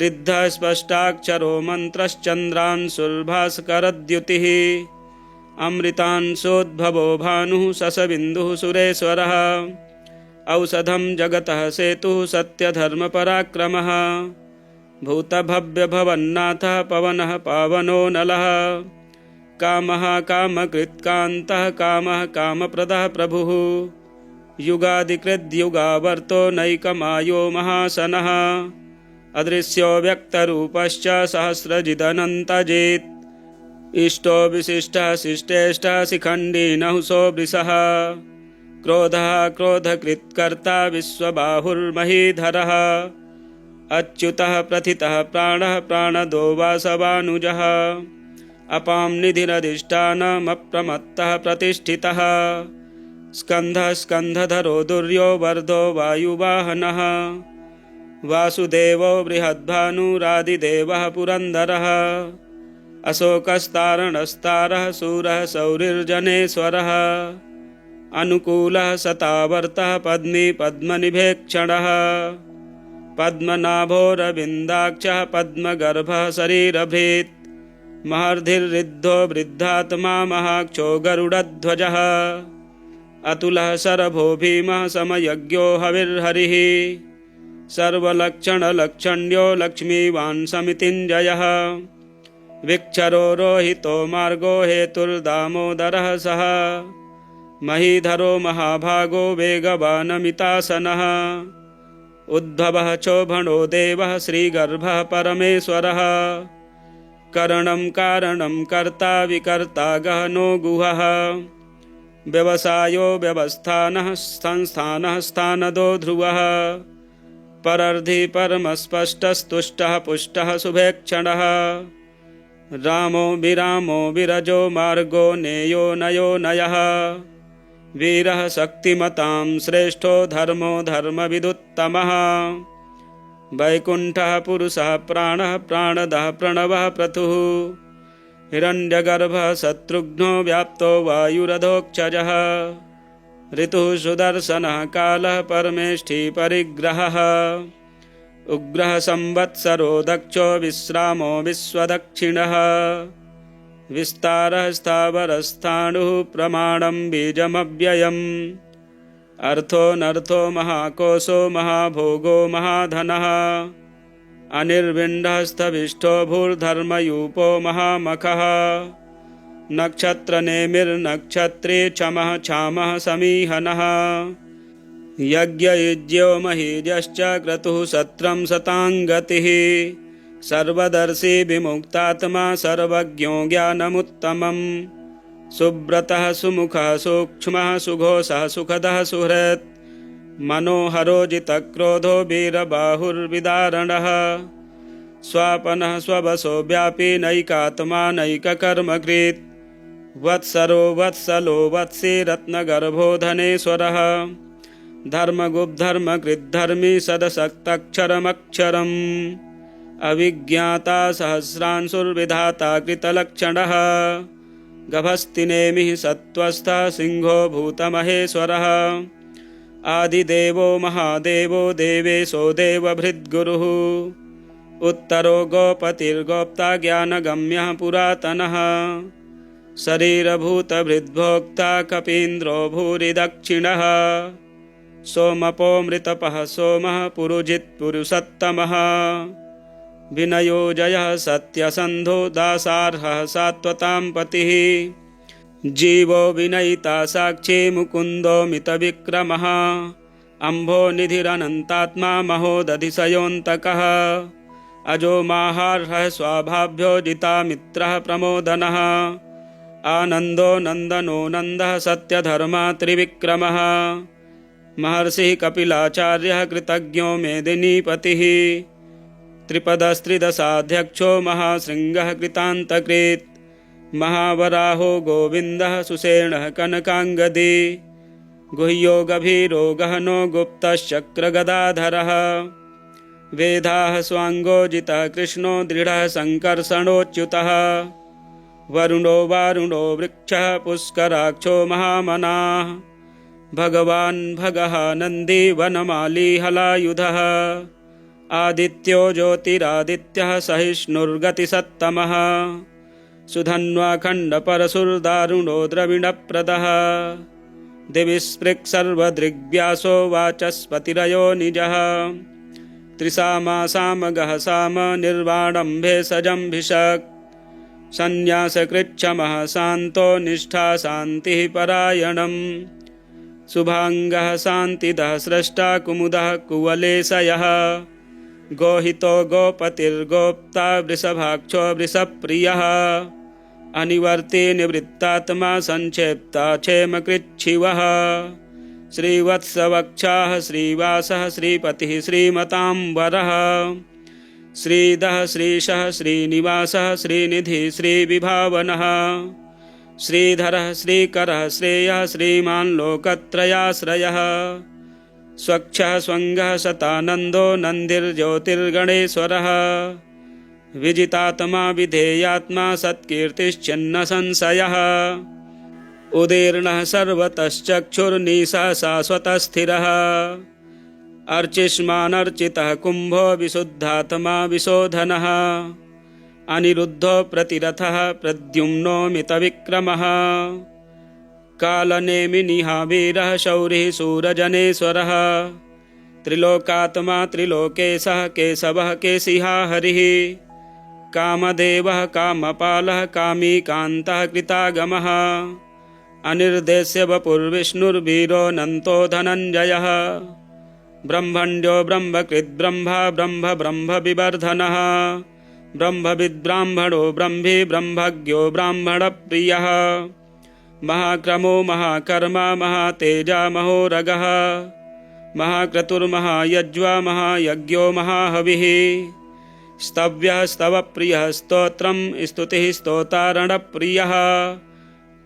[SPEAKER 1] रिद्धः स्पष्टाक्षरो मन्त्रश्चन्द्रांशुर्भास्करद्युतिः अमृतांशोद्भवो भानुः शशबिन्दुः सुरेश्वरः औषधं जगतः सेतुः सत्यधर्मपराक्रमः भूतभव्यभवन्नाथः पवनः पावनो नलः कामः कामकृत्कान्तः कामः कामप्रदः प्रभुः युगादिकृद्युगावर्तो नैकमायो महासनः अदृश्यो व्यक्तरूपश्च सहस्रजिदनन्तजित् इष्टो विशिष्टः शिष्टेष्टः शिखण्डी नहुषो वृषः क्रोधः क्रोधकृत्कर्ता विश्वबाहुर्महीधरः अच्युतः प्रथितः प्राणः प्राणदो वासवानुजः अपां निधिरधिष्ठानमप्रमत्तः प्रतिष्ठितः स्कन्धः स्कन्धधरो दुर्यो वर्धो वायुवाहनः वासुदेवो बृहद्भानुरादिदेवः पुरन्दरः अशोकस्तारणस्तारः शूरः शौरिर्जनेश्वरः अनुकूलः शतावर्तः पद्मी पद्मनिभेक्षणः पद्मनाभोरविन्दाक्षः पद्मगर्भः शरीरभृत् महर्धिर्रिद्धो वृद्धात्मा महाक्षो गरुडध्वजः अतुलः शरभो भीमः समयज्ञो हविर्हरिः सर्वलक्षणलक्षण्यो लक्ष्मीवान् समितिञ्जयः विक्षरो रोहितो मार्गो हेतुर्दामोदरः सः महीधरो महाभागो वेगवानमितासनः उद्भवः चोभणो देवः श्रीगर्भः परमेश्वरः करणं कारणं कर्ता विकर्ता गहनो गुहः व्यवसायो व्यवस्थानः संस्थानः स्थानदो ध्रुवः परर्धि परमस्पष्टस्तुष्टः पुष्टः शुभेक्षणः रामो विरामो विरजो मार्गो नेयो नयो नयः वीरः शक्तिमतां श्रेष्ठो धर्मो धर्मविदुत्तमः वैकुण्ठः पुरुषः प्राणः प्राणदः प्रणवः प्रथुः हिरण्यगर्भः शत्रुघ्नो व्याप्तो वायुरधोक्षजः ऋतुः सुदर्शनः कालः परमेष्ठी परिग्रहः उग्रः संवत्सरो दक्षो विश्रामो विश्वदक्षिणः विस्तारः स्थावरस्थाणुः प्रमाणं बीजमव्ययम् अर्थोऽनर्थो महाकोशो महाभोगो महाधनः अनिर्विण्डस्थविष्ठो भूर्धर्मयूपो महामखः नक्षत्रनेमिर्नक्षत्रे क्षमः क्षामः समीहनः यज्ञयुज्यो महीर्यश्च क्रतुः सत्रं शताङ्गतिः सर्वदर्शी विमुक्तात्मा सर्वज्ञो ज्ञानमुत्तमम् सुव्रतः सुमुखः सूक्ष्मः सुघोषः सुखदः सुहृत् मनोहरो जितक्रोधो वीरबाहुर्विदारणः स्वापनः स्ववशो व्यापी नैकात्मा नैककर्मकृत् वत्सरो वत्सलो वत्सी रत्नगर्भो धनेश्वरः धर्मगुप्धर्मकृद्धर्मी सदसक्तक्षरमक्षरम् अविज्ञाता सहस्रांशुर्विधाता कृतलक्षणः गभस्तिनेमिः सत्त्वस्थः सिंहो भूतमहेश्वरः आदिदेवो महादेवो देवेशो देवभृद्गुरुः उत्तरो गोपतिर्गोप्ता ज्ञानगम्यः पुरातनः शरीरभूतभृद्भोक्ता कपीन्द्रो भूरिदक्षिणः सोमपो मृतपः सोमः पुरुजित्पुरुषोत्तमः विनयो जयः सत्यसन्धो दासार्हः सात्वतां पतिः जीवो विनयिता साक्षी मुकुन्दो मितविक्रमः अम्भो निधिरनन्तात्मा महोदधिशयोऽन्तकः अजो माहार्हः स्वाभाभ्यो जितामित्रः प्रमोदनः आनन्दो नन्दनो नन्दः सत्यधर्मा त्रिविक्रमः महर्षिः कपिलाचार्यः कृतज्ञो मेदिनीपतिः त्रिपदस्त्रिदशाध्यक्षो महाशृङ्गः कृतान्तकृत् महावराहो गोविन्दः सुषेणः कनकाङ्गदी गुह्यो गभीरो गहनो गुप्तश्चक्रगदाधरः वेदाः स्वाङ्गोजितः कृष्णो दृढः सङ्कर्षणोच्युतः वरुणो वारुणो वृक्षः पुष्कराक्षो महामनाः भगवान् भगः नन्दी वनमाली हलायुधः आदित्यो ज्योतिरादित्यः सहिष्णुर्गतिसत्तमः सुधन्वाखण्डपरशुर्दारुणो द्रविणप्रदः दिविस्पृक् सर्वदृग्व्यासो वाचस्पतिरयो निजः त्रिसामासामगः साम निर्वाणं भेषजम्भिषक् सन्न्यासकृच्छमः शान्तो निष्ठा शान्तिः परायणम् शुभाङ्गः शान्तिदः स्रष्टा कुमुदः कुवलेशयः गोहितो गोपतिर्गोप्ता वृषभाक्षो वृषप्रियः अनिवर्ती निवृत्तात्मा संक्षेप्ता क्षेमकृच्छिवः श्रीवत्सवक्षाः श्रीवासः श्रीपतिः श्रीमताम्बरः श्रीदः श्रीशः श्रीनिवासः श्रीनिधिः श्रीविभावनः श्रीधरः श्रीकरः श्रेयः श्रीमान् लोकत्रयाश्रयः स्वच्छः स्वङ्गः शतानन्दो नन्दिर्ज्योतिर्गणेश्वरः विजितात्मा विधेयात्मा सत्कीर्तिश्चिन्न संशयः उदीर्णः सर्वतश्चक्षुर्निशः शाश्वतस्थिरः अर्चिष्मानर्चितः कुम्भो विशुद्धात्मा विशोधनः अनिरुद्धो प्रतिरथः प्रद्युम्नो मितविक्रमः कालनेमिनिहावीरः शौरिः शूरजनेश्वरः त्रिलोकात्मा त्रिलोकेशः केशवः केशिहा हरिः कामदेवः कामपालः कामीकान्तः कृतागमः अनिर्देश्य वपुर्विष्णुर्वीरोऽनन्तो धनञ्जयः ब्रह्मण्यो ब्रह्मकृद्ब्रह्मा ब्रह्मविवर्धनः ब्रह्मविद्ब्राह्मणो ब्रह्मी ब्रह्मज्ञो ब्राह्मणप्रियः महाक्रमो महाकर्मा महातेजा महोरगः महाक्रतुर्महायज्वा महायज्ञो महाहविः स्तव्यः स्तवप्रियः स्तोत्रं स्तुतिः स्तोतारणप्रियः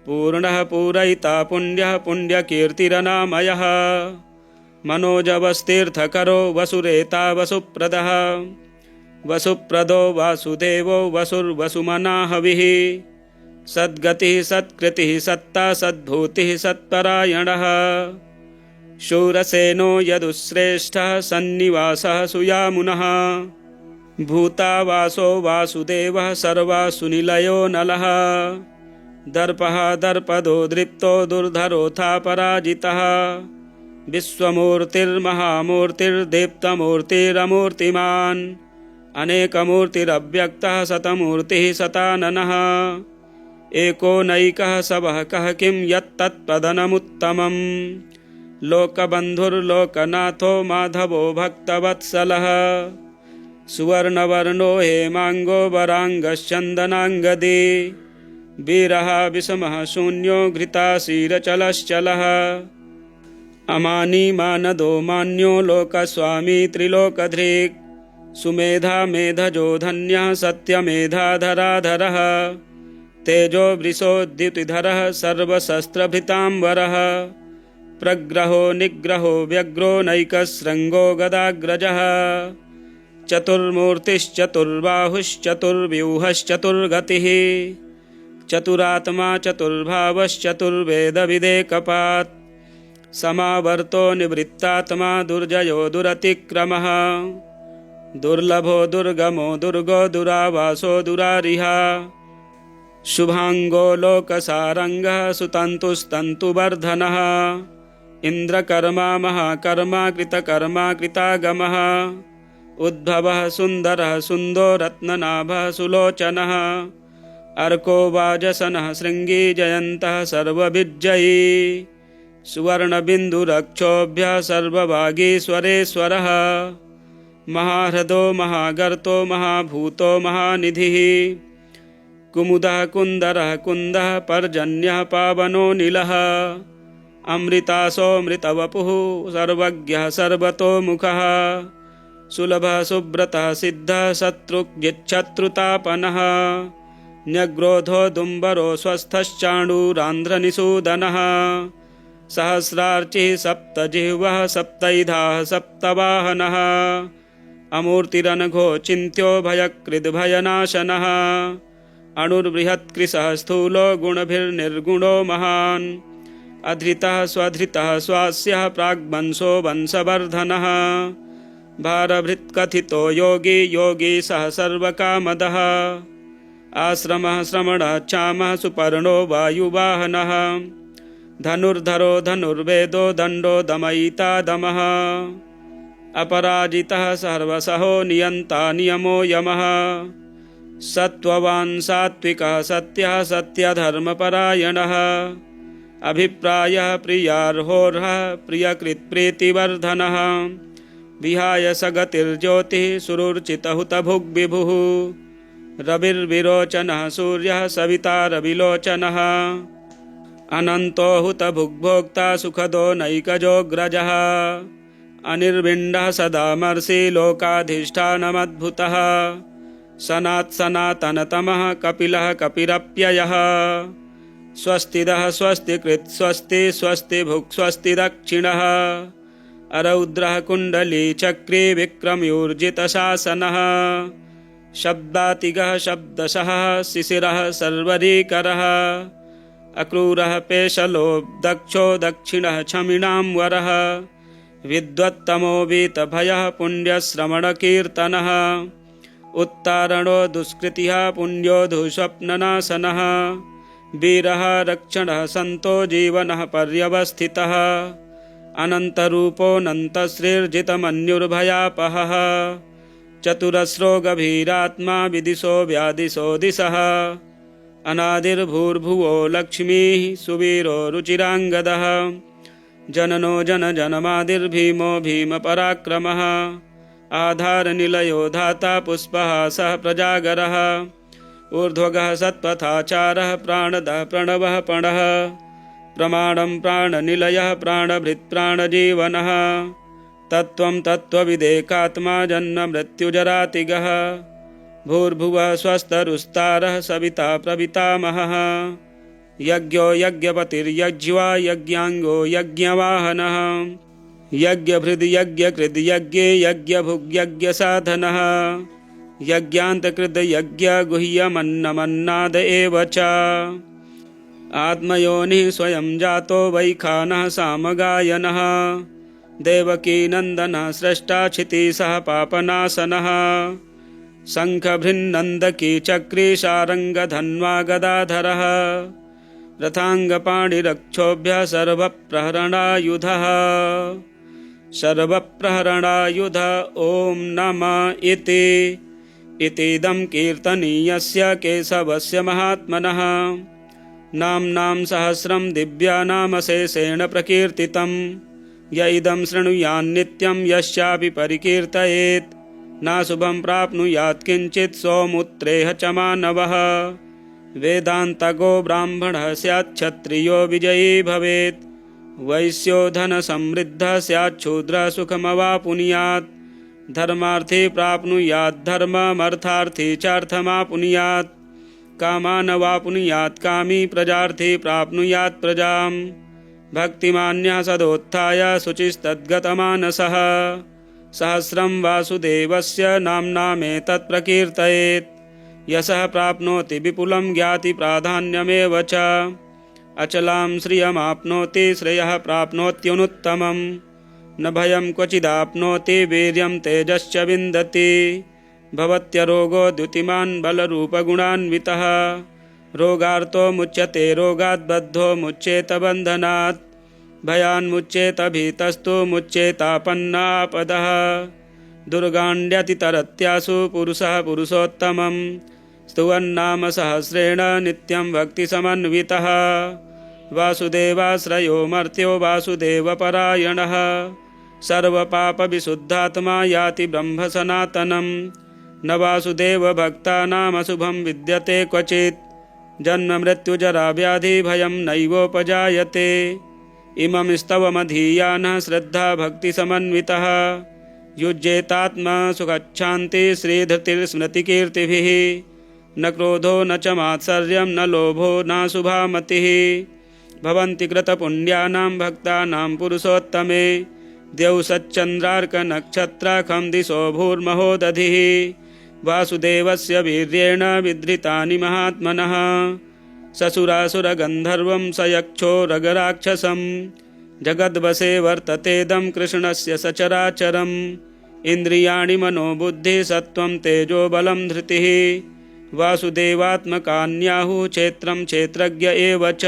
[SPEAKER 1] पूर्णः पूरयिता पुण्यः पुण्यकीर्तिरनामयः मनोजवस्तीर्थकरो वसुरेता वसुप्रदः वसुप्रदो वासुदेवो वसुर्वसुमनाहविः सद्गतिः सत्कृतिः सत्ता सद्भूतिः सत्परायणः शूरसेनो यदुश्रेष्ठः सन्निवासः सुयामुनः भूतावासो वासुदेवः सर्वासुनिलयो नलः दर्पः दर्पदो दृप्तो दुर्धरोऽथा पराजितः विश्वमूर्तिर्महामूर्तिर्दीप्तमूर्तिरमूर्तिमान् अनेकमूर्तिरव्यक्तः शतमूर्तिः शताननः एकोनैकः सबः कः किं यत्तत्पदनमुत्तमम् लोकबन्धुर्लोकनाथो माधवो भक्तवत्सलः सुवर्णवर्णो हेमाङ्गो वराङ्गश्चन्दनाङ्गदी वीरः विषमः शून्यो घृताशीरचलश्चलः अमानी मानदो मान्यो लोकस्वामी त्रिलोकधृक् सुमेधा मेधजो धन्यः सत्यमेधाधराधरः तेजो वृषोद्युतिधरः सर्वशस्त्रभृताम्बरः प्रग्रहो निग्रहो व्यग्रो नैकशृङ्गो गदाग्रजः चतुर्मूर्तिश्चतुर्बाहुश्चतुर्व्यूहश्चतुर्गतिः चतुरात्मा चतुर्भावश्चतुर्वेदविदेकपात् समावर्तो निवृत्तात्मा दुर्जयो दुरतिक्रमः दुर्लभो दुर्गमो दुर्गो दुरावासो दुरारिहा शुभांगो लोकसारंगः सुतन्तुस्तन्तुवर्धनः इन्द्रकर्मा महाकर्मा कृतकर्मा कृतागमः उद्भवः सुन्दरः सुन्दो रत्ननाभः सुलोचनः अर्को वाजसनः शृङ्गी जयन्तः सर्वविजयी सुवर्णबिन्दुरक्षोभ्यः सर्वभागीश्वरेश्वरः महाह्रदो महागर्तो महाभूतो महानिधिः कुमुदः कुन्दरः कुन्दः पर्जन्यः पावनो नीलः अमृतासोऽमृतवपुः सर्वज्ञः सर्वतोमुखः सुलभः सुब्रतः सिद्धः शत्रुजिच्छत्रुतापनः न्यग्रोधो दुम्बरो स्वस्थश्चाणूरान्ध्रनिषूदनः सहस्रार्चिः सप्तजिह्वः सप्तैधाः सप्तवाहनः अमूर्तिरनघो चिन्त्यो भयकृद्भयनाशनः अणुर्बृहत्कृशः स्थूलो गुणभिर्निर्गुणो महान् अधृतः स्वधृतः स्वास्यः प्राग्वंशो वंशवर्धनः भारभृत्कथितो योगी योगी सः सर्वकामदः आश्रमः श्रमणः क्षामः सुपर्णो वायुवाहनः धनुर्धरो धनुर्वेदो दण्डो दमयिता दमः अपराजितः सर्वसहो नियन्ता नियमो यमः सत्त्ववान् सात्विकः सत्यः सत्यधर्मपरायणः अभिप्रायः प्रियार्होर्हः प्रियकृत्प्रीतिवर्धनः विहाय सगतिर्ज्योतिः सुरुचितहुतभुग्विभुः रविर्विरोचनः सूर्यः सविता रविलोचनः अनन्तो हुतभुग्भोक्ता सुखदो नैकजोऽग्रजः अनिर्विण्डः सदामर्षि लोकाधिष्ठानमद्भुतः सनात्सनातनतमः कपिलः कपिरप्ययः स्वस्तिदः स्वस्तिकृत् स्वस्ति स्वस्ति भुक् स्वस्ति दक्षिणः अरौद्रः कुण्डली चक्रे विक्रमयूर्जितशासनः शब्दातिगः शब्दशः शिशिरः सर्वरीकरः अक्रूरः पेशलो दक्षो दक्षिणः क्षमिणां वरः विद्वत्तमो वीतभयः पुण्यश्रवणकीर्तनः उत्तारणो दुष्कृतिः पुण्यो दुःस्वप्ननाशनः वीरः रक्षणः सन्तो जीवनः पर्यवस्थितः अनन्तरूपोऽनन्तश्रीर्जितमन्युर्भयापहः चतुरस्रो गभीरात्मा विदिशो व्यादिशो दिशः अनादिर्भूर्भुवो लक्ष्मीः सुवीरो रुचिराङ्गदः जननो जनजनमादिर्भीमो भीमपराक्रमः आधारनिलयो धाता पुष्पहासः प्रजागरः ऊर्ध्वगः सत्पथाचारः प्राणदः प्रणवः पणः प्रमाणं प्राणनिलयः प्राणभृत् प्राणजीवनः तत्त्वं तत्त्वविदेकात्मा जन्ममृत्युजरातिगः भूर्भुवः स्वस्तरुस्तारः सविता प्रपितामहः यज्ञो यज्ञपतिर्यज्वा यज्ञाङ्गो यज्ञवाहनः यज्ञभृद् यज्ञकृद् यज्ञे यज्ञभुग्यज्ञसाधनः यज्ञान्तकृद् यज्ञगुह्यमन्नमन्नाद एव च आत्मयोनिः स्वयं जातो वैखानः सामगायनः देवकीनन्दनः स्रष्टा क्षितिसः पापनाशनः शङ्खभृन्नन्दकी चक्री शारङ्गधन्वा गदाधरः रथाङ्गपाणिरक्षोभ्यः सर्वप्रहरणायुधः सर्वप्रहरणायुध ॐ नमः इतीदं कीर्तनीयस्य केशवस्य महात्मनः नाम्नां सहस्रं दिव्यानामशेषेण प्रकीर्तितं य इदं शृणुयान्नित्यं यस्यापि परिकीर्तयेत् नाशुभं प्राप्नुयात् किञ्चित् सौमुत्रेह च मानवः वेदान्तको ब्राह्मणः स्यात् क्षत्रियो विजयी भवेत् वैश्यो धनसमृद्धः स्यात् शूद्रः सुखमवापुनुयात् धर्मार्थी प्राप्नुयात् धर्ममर्थार्थी चार्थमापुनुयात् कामानवापुनुयात् कामी प्रजार्थी प्राप्नुयात् प्रजां भक्तिमान्यः सदोत्थाय शुचिस्तद्गतमानसः सहस्रं वासुदेवस्य नाम्नामेतत् प्रकीर्तयेत् यशः प्राप्नोति विपुलं ज्ञाति प्राधान्यमेव च अचलां श्रियमाप्नोति श्रेयः प्राप्नोत्यनुत्तमं न भयं क्वचिदाप्नोति वीर्यं तेजश्च विन्दति भवत्यरोगो द्युतिमान् बलरूपगुणान्वितः रोगार्तो मुच्यते रोगात् बद्धो मुच्येत बन्धनात् भयान्मुच्येत भीतस्तु मुच्येतापन्नापदः दुर्गाण्ड्यतितरत्यासु पुरुषः पुरुषोत्तमं स्तुवन्नाम सहस्रेण नित्यं भक्तिसमन्वितः वासुदेवाश्रयो मर्त्यो वासुदेवपरायणः सर्वपापविशुद्धात्मा याति ब्रह्म सनातनं न वासुदेवभक्तानामशुभं विद्यते क्वचित् जन्म मृत्युजरा व्याधि भयं नैवोपजायते इमं स्तवमधीयानः श्रद्धा भक्तिसमन्वितः युज्येतात्मा सुखच्छान्ति श्रीधृतिर्स्मृतिकीर्तिभिः न क्रोधो न च मात्सर्यं न लोभो न शुभा मतिः भवन्ति कृतपुण्यानां भक्तानां पुरुषोत्तमे द्यौसच्चन्द्रार्कनक्षत्राखं दिशो भूर्महोदधिः वासुदेवस्य वीर्येण विधृतानि महात्मनः ससुरासुरगन्धर्वं स यक्षो रगराक्षसं जगद्वशे वर्ततेदं कृष्णस्य सचराचरम् इन्द्रियाणि मनोबुद्धिः सत्त्वं तेजो बलं धृतिः वासुदेवात्मकान्याहुः क्षेत्रं क्षेत्रज्ञ एव च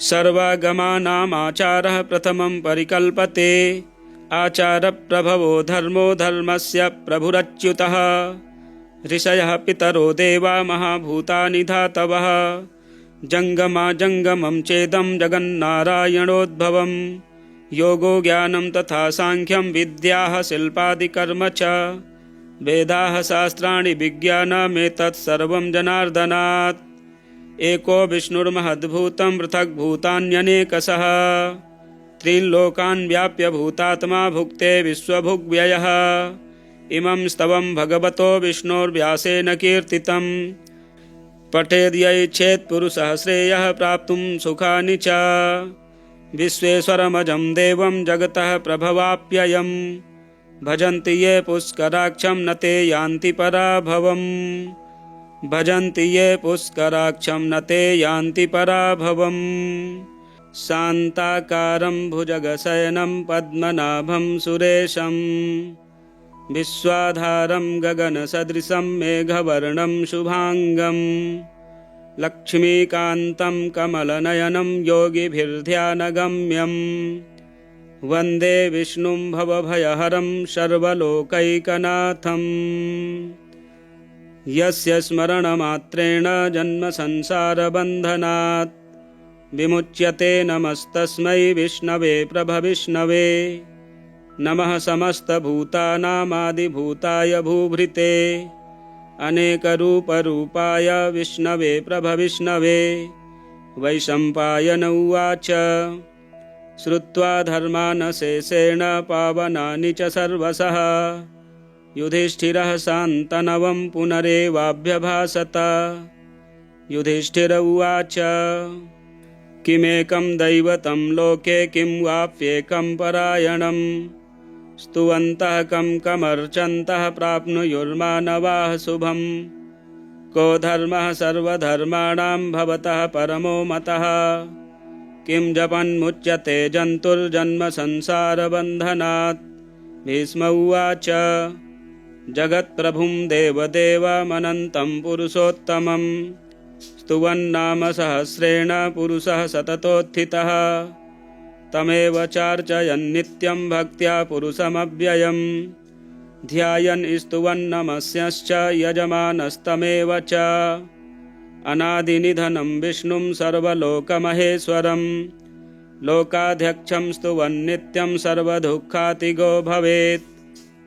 [SPEAKER 1] सर्वागमानामाचारः प्रथमं परिकल्पते आचारप्रभवो धर्मो धर्मस्य प्रभुरच्युतः ऋषयः पितरो देवा महाभूतानि धातवः जङ्गमा जङ्गमं चेदं जगन्नारायणोद्भवं योगो ज्ञानं तथा साङ्ख्यं विद्याः शिल्पादिकर्म च वेदाः शास्त्राणि विज्ञानमेतत् सर्वं जनार्दनात् एको विष्णुर्महद्भूतं पृथग्भूतान्यनेकशः त्रिलोकान् व्याप्य भूतात्मा भुक्ते विश्वभुग्व्ययः इमं स्तवं भगवतो विष्णोर्व्यासेन कीर्तितं पठेद्यैच्छेत् पुरुषः श्रेयः प्राप्तुं सुखानि च विश्वेश्वरमजं देवं जगतः प्रभवाप्ययं भजन्ति ये पुष्कराक्षं न ते यान्ति पराभवम् भजन्ति ये पुष्कराक्षं न ते यान्ति पराभवम् शान्ताकारं भुजगशयनं पद्मनाभं सुरेशं विश्वाधारं गगनसदृशं मेघवर्णं शुभांगं लक्ष्मीकान्तं कमलनयनं योगिभिर्ध्यानगम्यं वन्दे विष्णुं भवभयहरं सर्वलोकैकनाथम् यस्य स्मरणमात्रेण जन्मसंसारबन्धनात् विमुच्यते नमस्तस्मै विष्णवे प्रभविष्णवे नमः समस्तभूतानामादिभूताय भूभृते अनेकरूपरूपाय विष्णवे प्रभविष्णवे वैशम्पायन उवाच श्रुत्वा धर्मानशेषेण पावनानि च सर्वशः युधिष्ठिरः शान्तनवं पुनरेवाभ्यभाषत युधिष्ठिर उवाच किमेकं दैवतं लोके किं वाप्येकं परायणं स्तुवन्तः कं कमर्चन्तः प्राप्नुयुर्मानवाः शुभं को धर्मः सर्वधर्माणां भवतः परमो मतः किं जपन्मुच्यते जन्तुर्जन्मसंसारबन्धनात् भीष्म उवाच जगत्प्रभुं देवदेवमनन्तं पुरुषोत्तमं स्तुवन्नाम सहस्रेण पुरुषः सततोत्थितः तमेव चार्चयन् नित्यं भक्त्या पुरुषमव्ययम् ध्यायन् स्तुवन्नमस्यश्च यजमानस्तमेव च अनादिनिधनं विष्णुं सर्वलोकमहेश्वरम् लोकाध्यक्षं स्तुवन्नित्यं सर्वदुःखातिगो भवेत्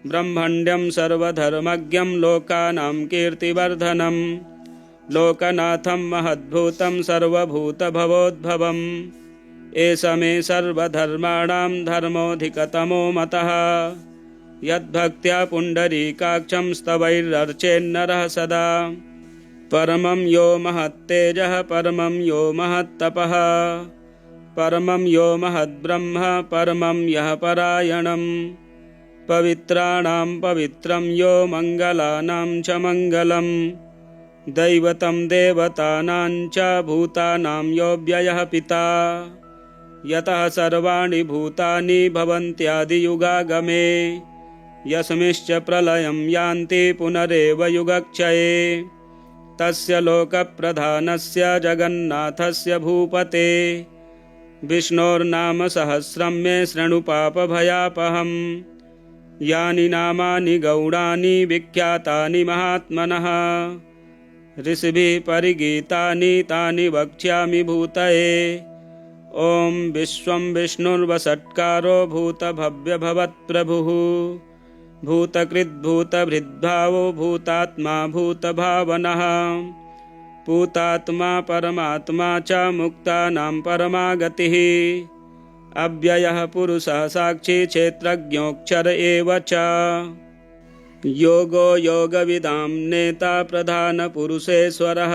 [SPEAKER 1] ब्रह्मण्यं सर्वधर्मज्ञं लोकानां कीर्तिवर्धनं लोकनाथं महद्भूतं सर्वभूतभवोद्भवम् एष मे सर्वधर्माणां धर्मोऽधिकतमो मतः यद्भक्त्या पुण्डरीकाक्षं स्तवैरर्चेन्नरः सदा परमं यो महत्तेजः परमं यो महत्तपः परमं यो महद्ब्रह्म परमं यः परायणम् पवित्राणां पवित्रं यो मङ्गलानां च मङ्गलम् दैवतं देवतानां च भूतानां यो व्ययः पिता यतः सर्वाणि भूतानि भवन्त्यादियुगागमे यस्मिंश्च प्रलयं यान्ति पुनरेव युगक्षये तस्य लोकप्रधानस्य जगन्नाथस्य भूपते विष्णोर्नाम सहस्रं मे शृणु पापभयापहम् यानि नामानि गौणानि विख्यातानि महात्मनः ऋषिभिः परिगीतानि तानि वक्ष्यामि भूतये ॐ विश्वं विष्णुर्वषट्कारो भूतभव्यभवत्प्रभुः भूतकृद्भूतभृद्भावो भूतात्मा भूतभावनः भूतात्मा परमात्मा च मुक्तानां परमा गतिः अव्ययः पुरुषः साक्षी क्षेत्रज्ञोऽक्षर एव च योगो योगविदां नेता प्रधानपुरुषेश्वरः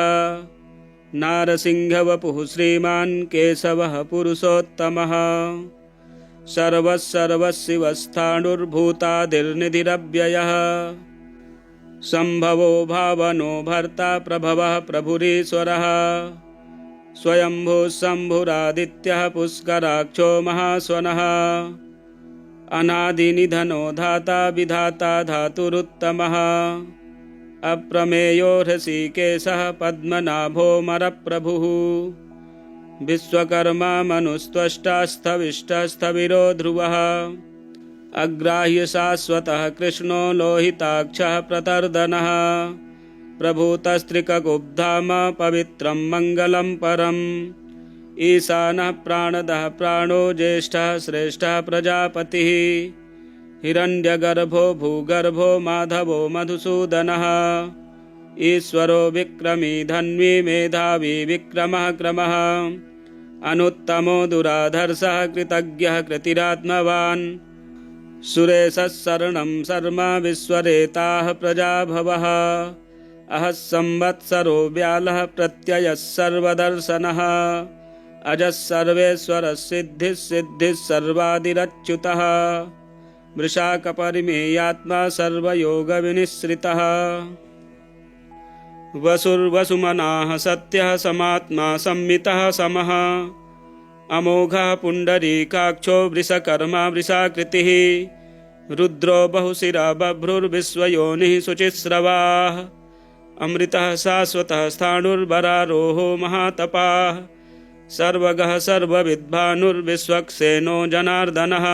[SPEAKER 1] नारसिंहवपुः श्रीमान् केशवः पुरुषोत्तमः सर्वस्सर्वशिवस्थाणुर्भूतादिर्निधिरव्ययः सम्भवो भावनो भर्ता प्रभवः प्रभुरीश्वरः स्वयंभुः शम्भुरादित्यः पुष्कराक्षो महास्वनः अनादिनिधनो धाता विधाता धातुरुत्तमः अप्रमेयो हृषीकेशः पद्मनाभोऽमरप्रभुः विश्वकर्मा मनुस्त्वष्टास्थविष्टस्थविरो ध्रुवः अग्राह्य शाश्वतः कृष्णो लोहिताक्षः प्रतर्दनः प्रभूतस्त्रिकगुब्धाम पवित्रं मङ्गलं परम् ईशानः प्राणदः प्राणो ज्येष्ठः श्रेष्ठः प्रजापतिः हिरण्यगर्भो भूगर्भो माधवो मधुसूदनः ईश्वरो विक्रमी धन्वी मेधावी विक्रमः क्रमः अनुत्तमो दुराधर्षः कृतज्ञः कृतिरात्मवान् सुरेशः शरणं शर्म विश्वरेताः प्रजाभवः अहः संवत्सरो व्यालः प्रत्ययः सर्वदर्शनः अजः सर्वेश्वरः सिद्धिः सिद्धिः सर्वादिरच्युतः वृषाकपरिमेयात्मा सर्वयोगविनिश्रितः वसुर्वसुमनाः सत्यः समात्मा संमितः समः अमोघः पुण्डरीकाक्षो वृषकर्मा वृषाकृतिः रुद्रो बहुशिरा बभ्रुर्विश्वयोनिः शुचिस्रवाः अमृतः शाश्वतः स्थाणुर्वरारोहो महातपाः सर्वगः सर्वविद्भानुर्विश्वक्सेनो जनार्दनः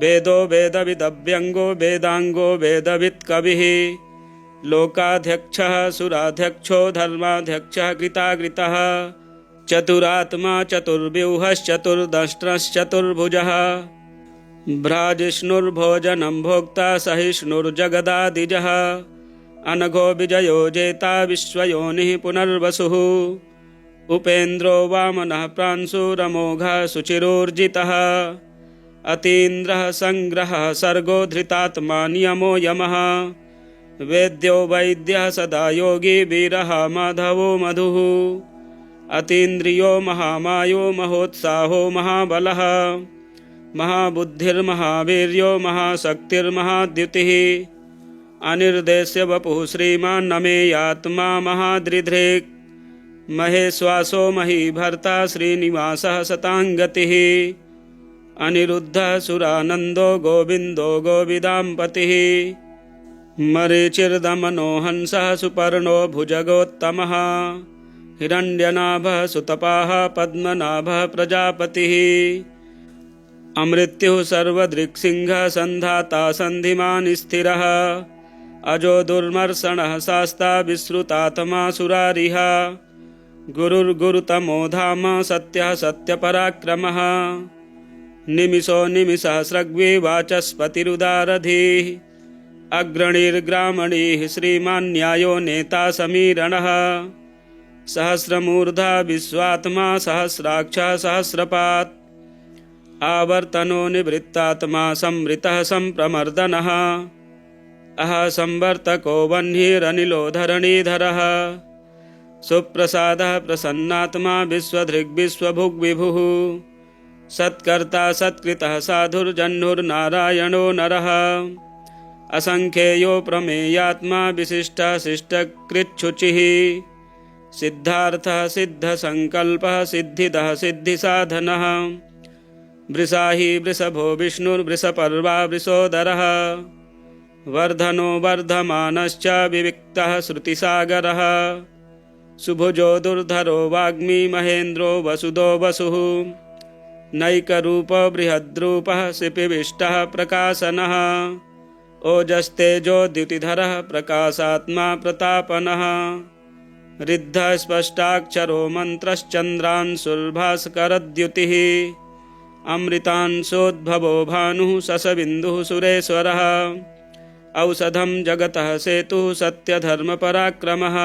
[SPEAKER 1] वेदो वेदविदव्यङ्गो वेदाङ्गो वेदवित्कविः लोकाध्यक्षः सुराध्यक्षो धर्माध्यक्षः कृताकृतः चतुरात्मा चतुर्व्यूहश्चतुर्दष्ट्रश्चतुर्भुजः भ्राजिष्णुर्भोजनं भोक्ता सहिष्णुर्जगदादिजः अनघो विजयो जेता विश्वयोनिः पुनर्वसुः उपेन्द्रो वामनः प्रांशुरमोघः शुचिरोर्जितः अतीन्द्रः संग्रहः सर्गो धृतात्मा नियमो यमः वेद्यो वैद्यः सदा योगी वीरः माधवो मधुः अतीन्द्रियो महामायो महोत्साहो महाबलः महाबुद्धिर्महावीर्यो महाशक्तिर्महाद्युतिः अनिर्देश्य वपुः श्रीमान् नमेयात्मा महादृधृक् महेश्वासो महीभर्ता श्रीनिवासः सताङ्गतिः अनिरुद्धः सुरानन्दो गोविन्दो गोविदाम्पतिः मरीचिर्दमनो हंसः सुपर्णो भुजगोत्तमः हिरण्यनाभः सुतपाः पद्मनाभः प्रजापतिः अमृत्युः सर्वदृक्सिंहः सन्धाता सन्धिमान् स्थिरः अजो दुर्मर्षणः शास्ता विश्रुतात्मा सुरारिः गुरुर्गुरुतमो धाम सत्यः सत्यपराक्रमः निमिषो निमिषसहस्रग्वी वाचस्पतिरुदारधीः अग्रणीर्ग्रामणीः श्रीमान् न्यायो नेता समीरणः सहस्रमूर्धा विश्वात्मा सहस्राक्षः सहस्रपात् आवर्तनो निवृत्तात्मा संवृतः सम्प्रमर्दनः अह संवर्तको वह्निरनिलो धरणीधरः सुप्रसादः प्रसन्नात्मा विश्वधृग्विश्वभुग्विभुः सत्कर्ता सत्कृतः साधुर्जह्नुर्नारायणो नरः असंख्येयो प्रमेयात्मा विशिष्टः शिष्टकृच्छुचिः सिद्धार्थः सिद्धसंकल्पः सिद्धिदः सिद्धिसाधनः वृषाही वृषभो विष्णुर्वृषपर्वा वृषोदरः वर्धनो वर्धमानश्च विविक्तः श्रुतिसागरः सुभुजो दुर्धरो वाग्मी महेन्द्रो वसुदो वसुः नैकरूपो बृहद्रूपः शिपिविष्टः प्रकाशनः ओजस्तेजो द्युतिधरः प्रकाशात्मा प्रतापनः ऋद्धः स्पष्टाक्षरो मन्त्रश्चन्द्रांशुर्भास्करद्युतिः अमृतांशोद्भवो भानुः शशबिन्दुः सुरेश्वरः औषधं जगतः सेतुः सत्यधर्मपराक्रमः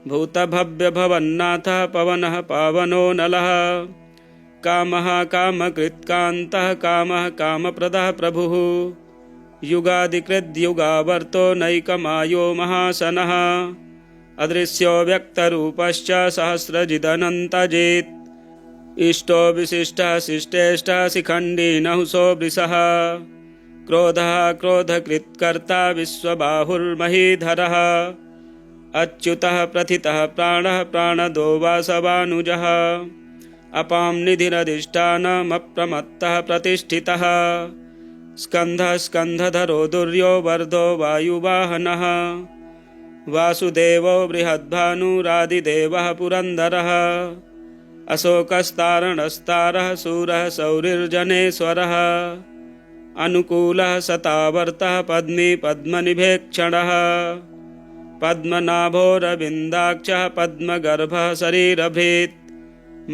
[SPEAKER 1] भूतभव्यभवन्नाथः पवनः पावनो नलः कामः कामकृत्कान्तः कामः कामप्रदः प्रभुः युगादिकृद्युगावर्तो नैकमायो महाशनः अदृश्यो व्यक्तरूपश्च सहस्रजिदनन्तजित् इष्टो विशिष्टः शिष्टेष्टः शिखण्डी नहुषो वृषः क्रोधः क्रोधकृत्कर्ता विश्वबाहुर्महीधरः अच्युतः प्रथितः प्राणः प्राणदो वासवानुजः अपां निधिरधिष्ठानमप्रमत्तः प्रतिष्ठितः स्कन्धः स्कन्धधरो दुर्यो वर्धो वायुवाहनः वासुदेवो बृहद्भानुरादिदेवः पुरन्दरः अशोकस्तारणस्तारः शूरः सौरिर्जनेश्वरः अनुकूलः सतावर्तः पद्मी पद्मनिभेक्षणः पद्मनाभोरविन्दाक्षः पद्मगर्भः शरीरभृत्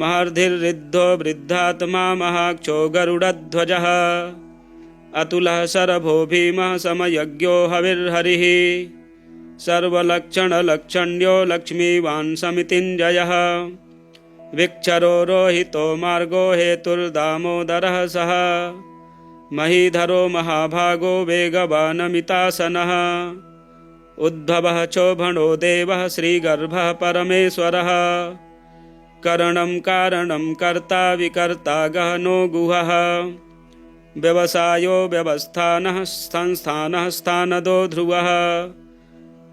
[SPEAKER 1] महर्धिर्ऋद्धो वृद्धात्मा महाक्षो गरुडध्वजः अतुलः शरभो भीमः समयज्ञो हविर्हरिः सर्वलक्षणलक्षण्यो लक्ष्मीवान् समितिञ्जयः विक्षरो रोहितो मार्गो हेतुर्दामोदरः सः महीधरो महाभागो वेगवानमितासनः उद्भवः चोभणो देवः श्रीगर्भः परमेश्वरः करणं कारणं कर्ता विकर्ता गहनो गुहः व्यवसायो व्यवस्थानः संस्थानः स्थानदो ध्रुवः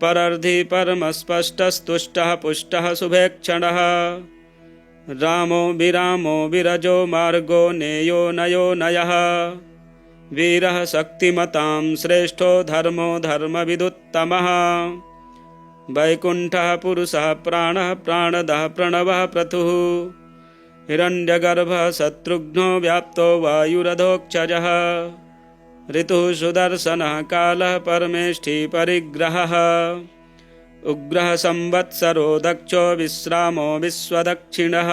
[SPEAKER 1] परर्धि परमस्पष्टस्तुष्टः पुष्टः शुभेक्षणः रामो विरामो विरजो मार्गो नेयो नयो नयः वीरः शक्तिमतां श्रेष्ठो धर्मो धर्मविदुत्तमः वैकुण्ठः पुरुषः प्राणः प्राणदः प्रणवः प्रथुः हिरण्यगर्भः शत्रुघ्नो व्याप्तो वायुरधोक्षजः ऋतुः सुदर्शनः कालः परमेष्ठी परिग्रहः उग्रः संवत्सरो दक्षो विश्रामो विश्वदक्षिणः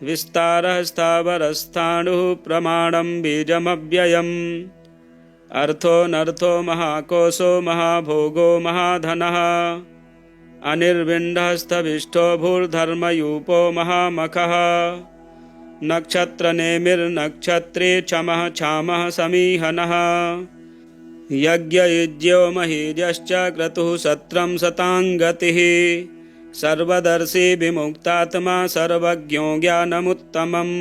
[SPEAKER 1] विस्तारः स्थावरस्थाणुः प्रमाणं बीजमव्ययम् अर्थोऽनर्थो महाकोशो महाभोगो महाधनः अनिर्विण्डः भूर्धर्मयूपो महामखः नक्षत्रनेमिर्नक्षत्रे क्षमः क्षामः समीहनः यज्ञयुज्यो महीजश्च क्रतुः सत्रं शताङ्गतिः सर्वदर्शी विमुक्तात्मा सर्वज्ञो ज्ञानमुत्तमम्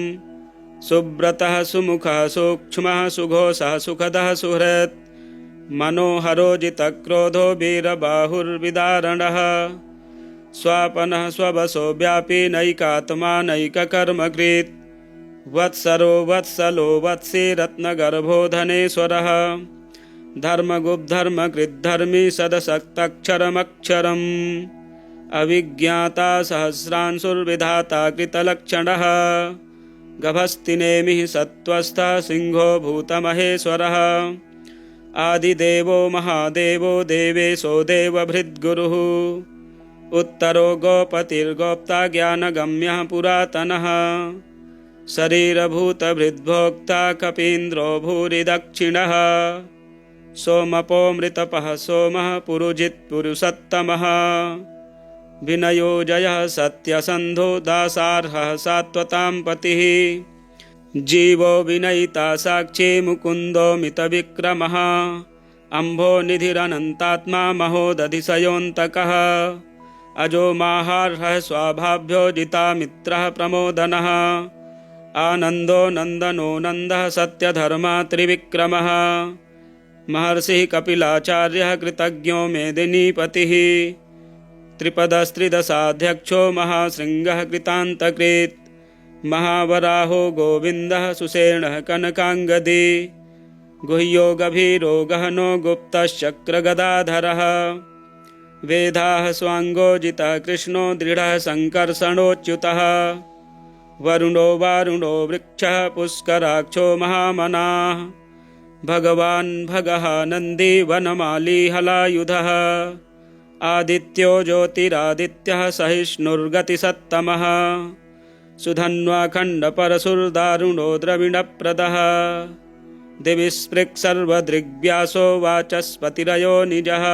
[SPEAKER 1] सुव्रतः सुमुखः सूक्ष्मः सुघोषः सुखदः सुहृत् मनोहरो जितक्रोधो वीरबाहुर्विदारणः स्वापनः स्ववशो व्यापी नैकात्मा नैककर्मकृत् वत्सरो वत्सलो वत्सी रत्नगर्भो धनेश्वरः धर्मगुप्धर्मकृद्धर्मी सदसक्तक्षरमक्षरम् अविज्ञाता सहस्रांशुर्विधाता कृतलक्षणः गभस्तिनेमिः सत्त्वस्थः सिंहो भूतमहेश्वरः आदिदेवो महादेवो देवेशो देवभृद्गुरुः उत्तरो गोपतिर्गोप्ता ज्ञानगम्यः पुरातनः शरीरभूतभृद्भोक्ता कपीन्द्रो भूरिदक्षिणः सोमपोऽमृतपः सोमः पुरुजित्पुरुषोत्तमः विनयो जयः सत्यसन्धो दासार्हः सात्वतां पतिः जीवो विनयिता साक्षी मुकुन्दो मितविक्रमः अम्भो निधिरनन्तात्मा महोदधिशयोऽन्तकः अजो माहार्हः स्वाभाभ्यो जितामित्रः प्रमोदनः आनन्दो नन्दनो नन्दः सत्यधर्मा त्रिविक्रमः महर्षिः कपिलाचार्यः कृतज्ञो मेदिनीपतिः त्रिपदस्त्रिदशाध्यक्षो महाशृङ्गः कृतान्तकृत् महावराहो गोविन्दः सुषेणः कनकाङ्गदी गुह्यो गभीरो गहनो गुप्तश्चक्रगदाधरः वेदाः स्वाङ्गोजितः कृष्णो दृढः सङ्कर्षणोच्युतः वरुणो वारुणो वृक्षः पुष्कराक्षो महामनाः भगवान् भगः नन्दी वनमाली हलायुधः आदित्यो ज्योतिरादित्यः सहिष्णुर्गतिसत्तमः सुधन्वाखण्डपरशुर्दारुणो द्रविणप्रदः दिविस्पृक्सर्वदृग्व्यासो वाचस्पतिरयो निजः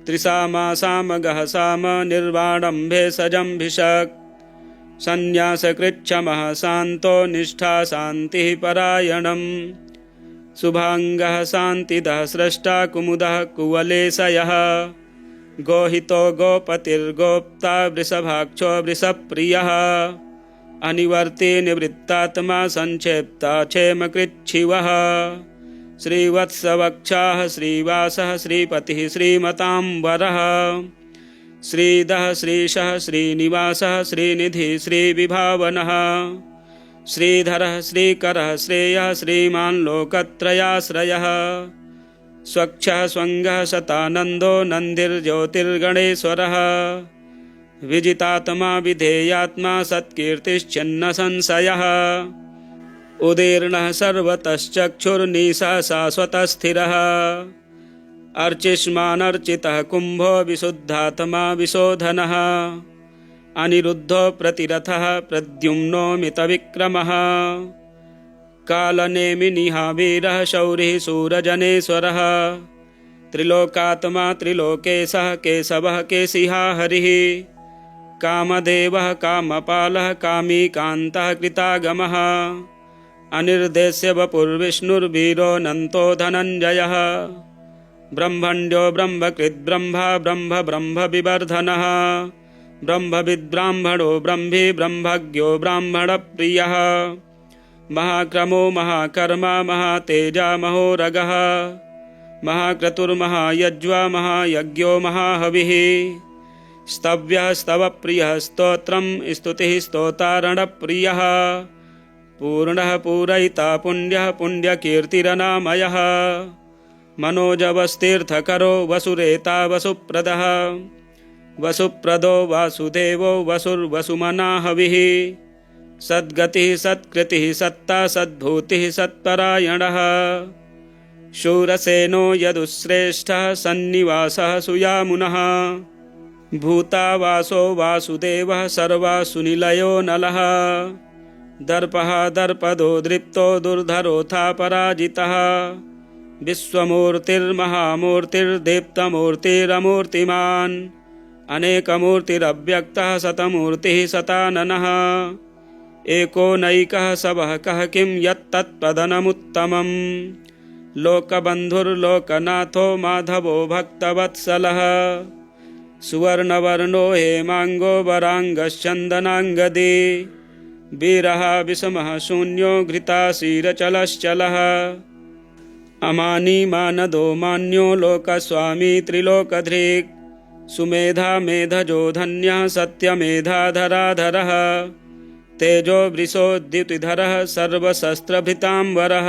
[SPEAKER 1] त्रिसामासामगः साम निर्वाणं भेषजम्भिषक् संन्यासकृच्छमः शान्तो निष्ठा शान्तिः परायणम् शुभाङ्गः शान्तिदः स्रष्टा कुमुदः कुवलेशयः गोहितो गोपतिर्गोप्ता वृषभाक्षो वृषप्रियः अनिवर्ती निवृत्तात्मा संक्षेप्ता क्षेमकृच्छिवः श्रीवत्सवक्षाः श्रीवासः श्रीपतिः श्रीमताम्बरः श्रीधः श्रीशः श्रीनिवासः श्रीनिधिः श्रीविभावनः श्रीधरः श्रीकरः श्रेयः श्रीमान् लोकत्रयाश्रयः स्वक्षः स्वङ्गः शतानन्दो नन्दिर्ज्योतिर्गणेश्वरः विजितात्मा विधेयात्मा सत्कीर्तिश्चिन्न संशयः उदीर्णः सर्वतश्चक्षुर्निशः शाश्वतस्थिरः अर्चिष्मानर्चितः कुम्भो विशुद्धात्मा विशोधनः अनिरुद्धो प्रतिरथः प्रद्युम्नो मितविक्रमः कालनेमिनिहावीरः शौरिः शूरजनेश्वरः त्रिलोकात्मा त्रिलोकेशः केशवः केशिहा हरिः कामदेवः कामपालः कामीकान्तः कृतागमः अनिर्देश्य वपुर्विष्णुर्वीरोऽनन्तो धनञ्जयः ब्रह्मण्यो ब्रह्मकृद्ब्रह्मा ब्रह्मविवर्धनः ब्रह्मविद्ब्राह्मणो ब्रह्मी ब्रह्मज्ञो ब्राह्मणप्रियः महाक्रमो महाकर्मा महातेजा महोरगः महाक्रतुर्महायज्वा महायज्ञो महाहविः स्तव्यः स्तवप्रियः स्तोत्रं स्तुतिः स्तोतारणप्रियः पूर्णः पूरयिता पुण्यः पुण्यकीर्तिरनामयः मनोजवस्तीर्थकरो वसुरेता वसुप्रदः वसुप्रदो वासुदेवो वसुर्वसुमना हविः सद्गतिः सत्कृतिः सत्ता सद्भूतिः सत्परायणः शूरसेनो यदुश्रेष्ठः सन्निवासः सुयामुनः भूतावासो वासुदेवः सर्वासुनिलयो नलः दर्पः दर्पदो दृप्तो दुर्धरोऽथा पराजितः विश्वमूर्तिर्महामूर्तिर्दीप्तमूर्तिरमूर्तिमान् अनेकमूर्तिरव्यक्तः शतमूर्तिः शताननः एको नैकः सबः कः किं यत्तत्पदनमुत्तमम् लोकबन्धुर्लोकनाथो माधवो भक्तवत्सलः सुवर्णवर्णो हेमाङ्गो वराङ्गश्चन्दनाङ्गदी वीरः विषमः शून्यो घृताशीरचलश्चलः अमानी मानदो मान्यो लोकस्वामी त्रिलोकधृक् सुमेधा मेधजो धन्यः सत्यमेधाधराधरः तेजो वृषोद्युतिधरः सर्वशस्त्रभृताम्बरः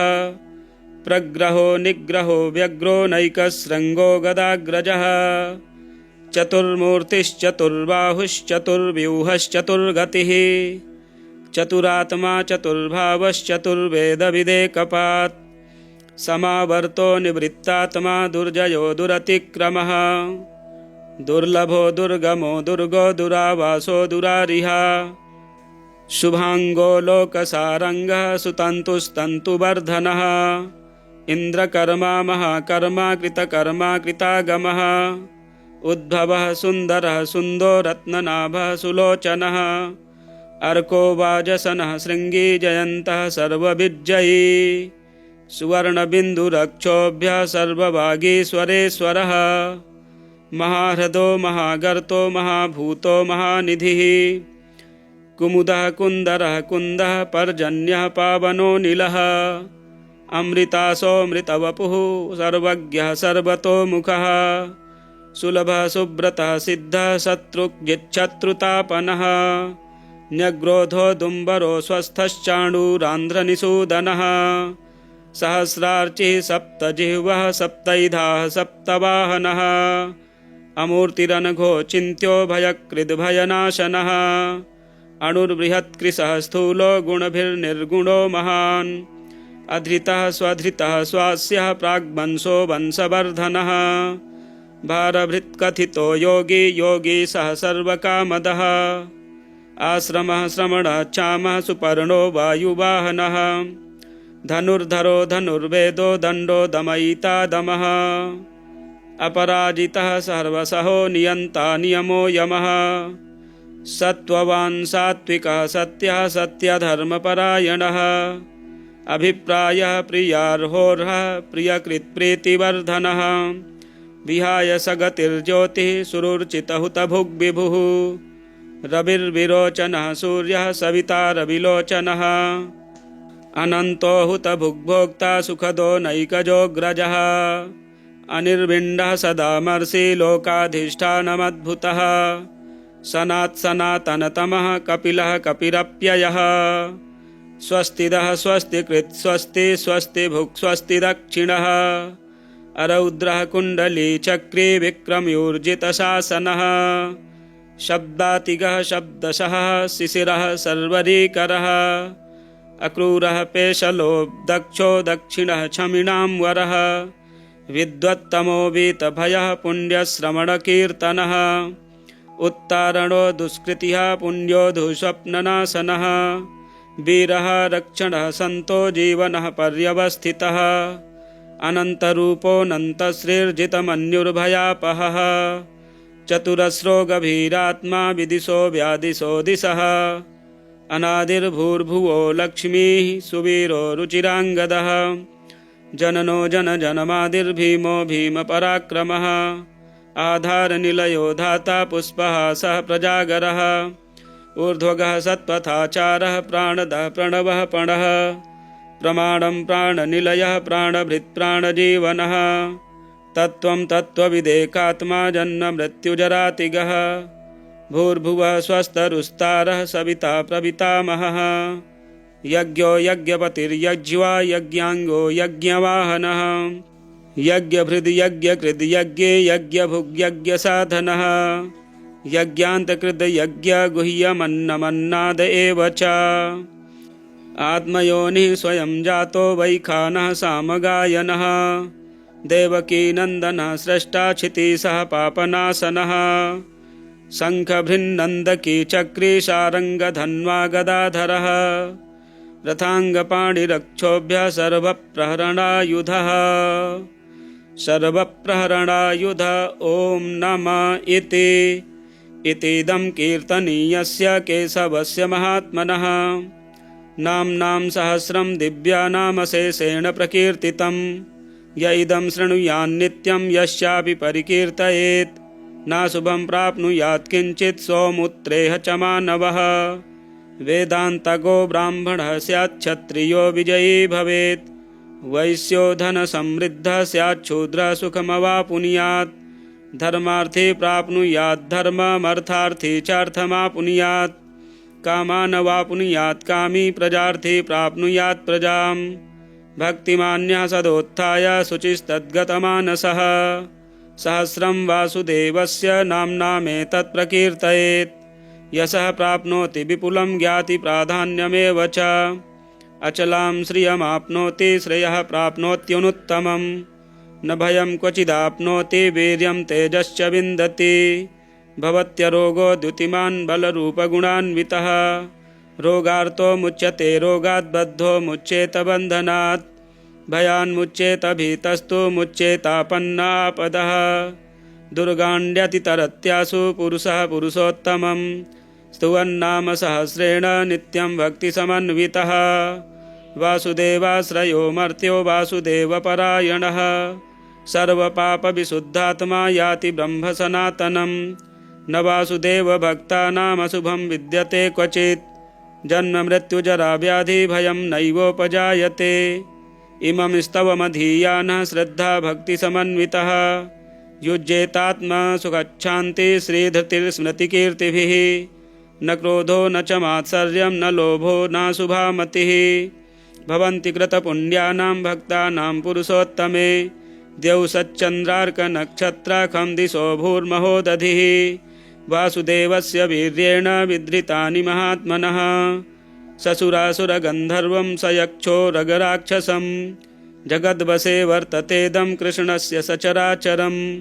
[SPEAKER 1] प्रग्रहो निग्रहो व्यग्रो नैकशृङ्गो गदाग्रजः चतुर्मूर्तिश्चतुर्बाहुश्चतुर्व्यूहश्चतुर्गतिः चतुरात्मा चतुर्भावश्चतुर्वेदविदेकपात् समावर्तो निवृत्तात्मा दुर्जयो दुरतिक्रमः दुर्लभो दुर्गमो दुर्गो दुरावासो दुरारिहा शुभांगो लोकसारंगः सुतन्तुस्तन्तुवर्धनः इन्द्रकर्मा महाकर्मा कृतकर्मा कृतागमः उद्भवः सुन्दरः सुन्दो रत्ननाभः सुलोचनः अर्को वाजसनः शृङ्गी जयन्तः सर्वविजयी सुवर्णबिन्दुरक्षोभ्यः सर्वभागीश्वरेश्वरः महाह्रदो महागर्तो महाभूतो महानिधिः कुमुदः कुन्दरः कुन्दः पर्जन्यः पावनो नीलः अमृतासोऽमृतवपुः सर्वज्ञः सर्वतोमुखः सुलभः सुब्रतः सिद्धः शत्रुजिच्छत्रुतापनः न्यग्रोधो दुम्बरो स्वस्थश्चाणूरान्ध्रनिषूदनः सहस्रार्चिः सप्तजिह्वः सप्तैधाः सप्तवाहनः अमूर्तिरनघो चिन्त्यो भयकृद्भयनाशनः अणुर्बृहत्कृशः स्थूलो गुणभिर्निर्गुणो महान् अधृतः स्वधृतः स्वास्यः प्राग्वंशो वंशवर्धनः भारभृत्कथितो योगी योगी सः सर्वकामदः आश्रमः श्रमणः चामः सुपर्णो वायुवाहनः धनुर्धरो धनुर्वेदो दण्डो दमयिता दमः अपराजितः सर्वसहो नियन्ता नियमो यमः सत्त्ववान् सात्विकः सत्यः सत्यधर्मपरायणः अभिप्रायः प्रियार्होर्हः प्रियकृत्प्रीतिवर्धनः विहाय सगतिर्ज्योतिः सुरुचितहुतभुग्विभुः रविर्विरोचनः सूर्यः सविता रविलोचनः अनन्तो हुतभुग्भोक्ता सुखदो नैकजोऽग्रजः अनिर्विण्डः सदामर्षि लोकाधिष्ठानमद्भुतः सनातनतमः कपिलः कपिरप्ययः स्वस्तिदः स्वस्तिकृत् स्वस्ति स्वस्ति भुक् स्वस्ति दक्षिणः अरौद्रः कुण्डली चक्रे विक्रमयूर्जितशासनः शब्दातिगः शब्दशः शिशिरः सर्वरीकरः अक्रूरः पेशलो दक्षो दक्षिणः क्षमिणां वरः विद्वत्तमो वीतभयः पुण्यश्रवणकीर्तनः उत्तारणो दुष्कृतिः पुण्यो दुःस्वप्ननाशनः वीरः रक्षणः सन्तो जीवनः पर्यवस्थितः अनन्तरूपोऽनन्तश्रीर्जितमन्युर्भयापहः चतुरस्रो गभीरात्मा विदिशो व्यादिशो दिशः अनादिर्भूर्भुवो लक्ष्मीः सुवीरो रुचिराङ्गदः जननो जनजनमादिर्भीमो भीमपराक्रमः आधारनिलयो धाता पुष्पहासः प्रजागरः ऊर्ध्वगः सत्त्वथाचारः प्राणदः प्रणवः पणः प्रमाणं प्राणनिलयः प्राणभृत् प्राणजीवनः तत्त्वं तत्त्वविदेकात्मा जन्ममृत्युजरातिगः भूर्भुवः स्वस्तरुस्तारः सविता प्रपितामहः यज्ञो यज्ञपतिर्यज्वा यज्ञाङ्गो यज्ञवाहनः यज्ञभृद् यज्ञकृद् यज्ञे यज्ञभुग्यज्ञसाधनः यज्ञान्तकृद् यज्ञगुह्यमन्नमन्नाद एव च आत्मयोनिः स्वयं जातो वैखानः सामगायनः देवकीनन्दनः स्रष्टा क्षितिसः पापनाशनः शङ्खभृन्नन्दकी चक्री शारङ्गधन्वा गदाधरः रथाङ्गपाणिरक्षोभ्यः सर्वप्रहरणायुधः सर्वप्रहरणायुध ॐ नमः इतीदं कीर्तनीयस्य केशवस्य महात्मनः नाम्नां सहस्रं दिव्यानामशेषेण प्रकीर्तितं य इदं शृणुयान्नित्यं यस्यापि परिकीर्तयेत् नाशुभं प्राप्नुयात् किञ्चित् सोमुत्रेह च मानवः वेदान्तगो ब्राह्मणः स्यात् क्षत्रियो विजयी भवेत् वैश्यो धनसमृद्धः स्यात् शूद्रः सुखमवापुनुयात् धर्मार्थी प्राप्नुयात् धर्ममर्थार्थी चार्थमापुनुयात् कामानवापुनुयात् कामी प्रजार्थी प्राप्नुयात् प्रजाम् भक्तिमान्यः सदोत्थाय शुचिस्तद्गतमानसः सहस्रं वासुदेवस्य नाम्नामेतत् प्रकीर्तयेत्। यशः प्राप्नोति विपुलं ज्ञाति प्राधान्यमेव च। अचलां श्रियमाप्नोति श्रेयः प्राप्नोत्यनुत्तमम्। न भयं क्वचिदाप्नोति वीर्यं तेजश्च विन्दति। भवत्यरोगो द्युतिमान् बलरूपगुणान्वितः। रोगार्तो मुच्यते रोगात् बद्धो मुच्येत बन्धनात्। भयान्मुच्येत भीतस्तु मुच्येतापन्नापदः। दुर्गाण्ड्यतितरत्यासु पुरुषः पुरुषोत्तमम्। स्तुवन्नाम सहस्रेण नित्यं भक्तिसमन्वितः। वासुदेवाश्रयो मर्त्यो वासुदेवपरायणः। सर्वपापविशुद्धात्मा याति ब्रह्म सनातनम्। न वासुदेवभक्तानामशुभं विद्यते क्वचित्। जन्म मृत्युजरा व्याधि भयं नैवोपजायते। इमं स्तवमधीयानः श्रद्धा भक्तिसमन्वितः। युज्येतात्मा सुखच्छान्ति श्रीधृतिर्स्मृतिकीर्तिभिः। न क्रोधो न च मात्सर्यं न लोभो न शुभामतिः। भवन्ति कृतपुण्यानां भक्तानां पुरुषोत्तमे। द्यौ सच्चन्द्रार्कनक्षत्राखं दिशो भूर्महोदधिः। वासुदेवस्य वीर्येण विधृतानि महात्मनः। ससुरासुरगन्धर्वं स यक्षो रगराक्षसं। जगद्वशे वर्ततेदं कृष्णस्य सचराचरम्।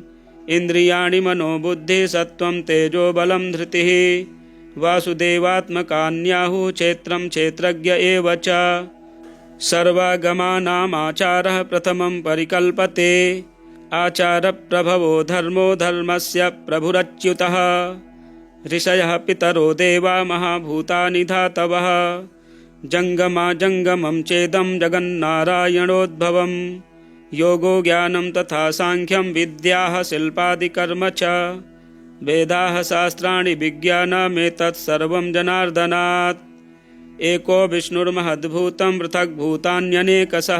[SPEAKER 1] इन्द्रियाणि मनोबुद्धिः सत्त्वं तेजो बलं धृतिः। वासुदेवात्मकान्याहुः क्षेत्रं क्षेत्रज्ञ एव च। सर्वागमानामाचारः प्रथमं परिकल्पते। आचारप्रभवो धर्मो धर्मस्य प्रभुरच्युतः। ऋषयः पितरो देवा महाभूतानि धातवः। जङ्गमाजङ्गमं चेदं जगन्नारायणोद्भवम्। योगो ज्ञानं तथा साङ्ख्यं विद्याः शिल्पादिकर्म च। वेदाः शास्त्राणि विज्ञानमेतत् सर्वं जनार्दनात्। एको विष्णुर्महद्भूतं पृथग्भूतान्यनेकशः।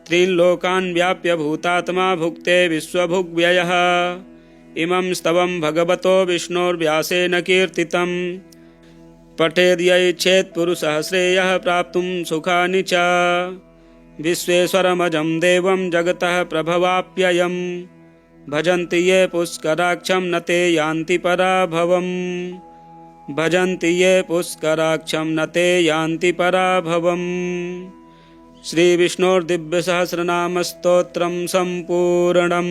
[SPEAKER 1] त्रिलोकान् व्याप्य भूतात्मा भुक्ते विश्वभुग्व्ययः। इमं स्तवं भगवतो विष्णोर्व्यासेन कीर्तितं। पठेद्यैच्छेत् पुरुषः श्रेयः प्राप्तुं सुखानि च। विश्वेश्वरमजं देवं जगतः प्रभवाप्ययम्। भजन्ति ये पुष्कराक्षं न ते यान्ति पराभवम्। भजन्ति ये पुष्कराक्षं न ते यान्ति पराभवम्। श्री विष्णुर्दिव्य सहस्रनाम स्तोत्रम संपूर्णम।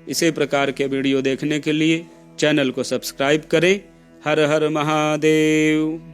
[SPEAKER 1] इसी प्रकार के वीडियो देखने के लिए चैनल को सब्सक्राइब करें। हर हर महादेव।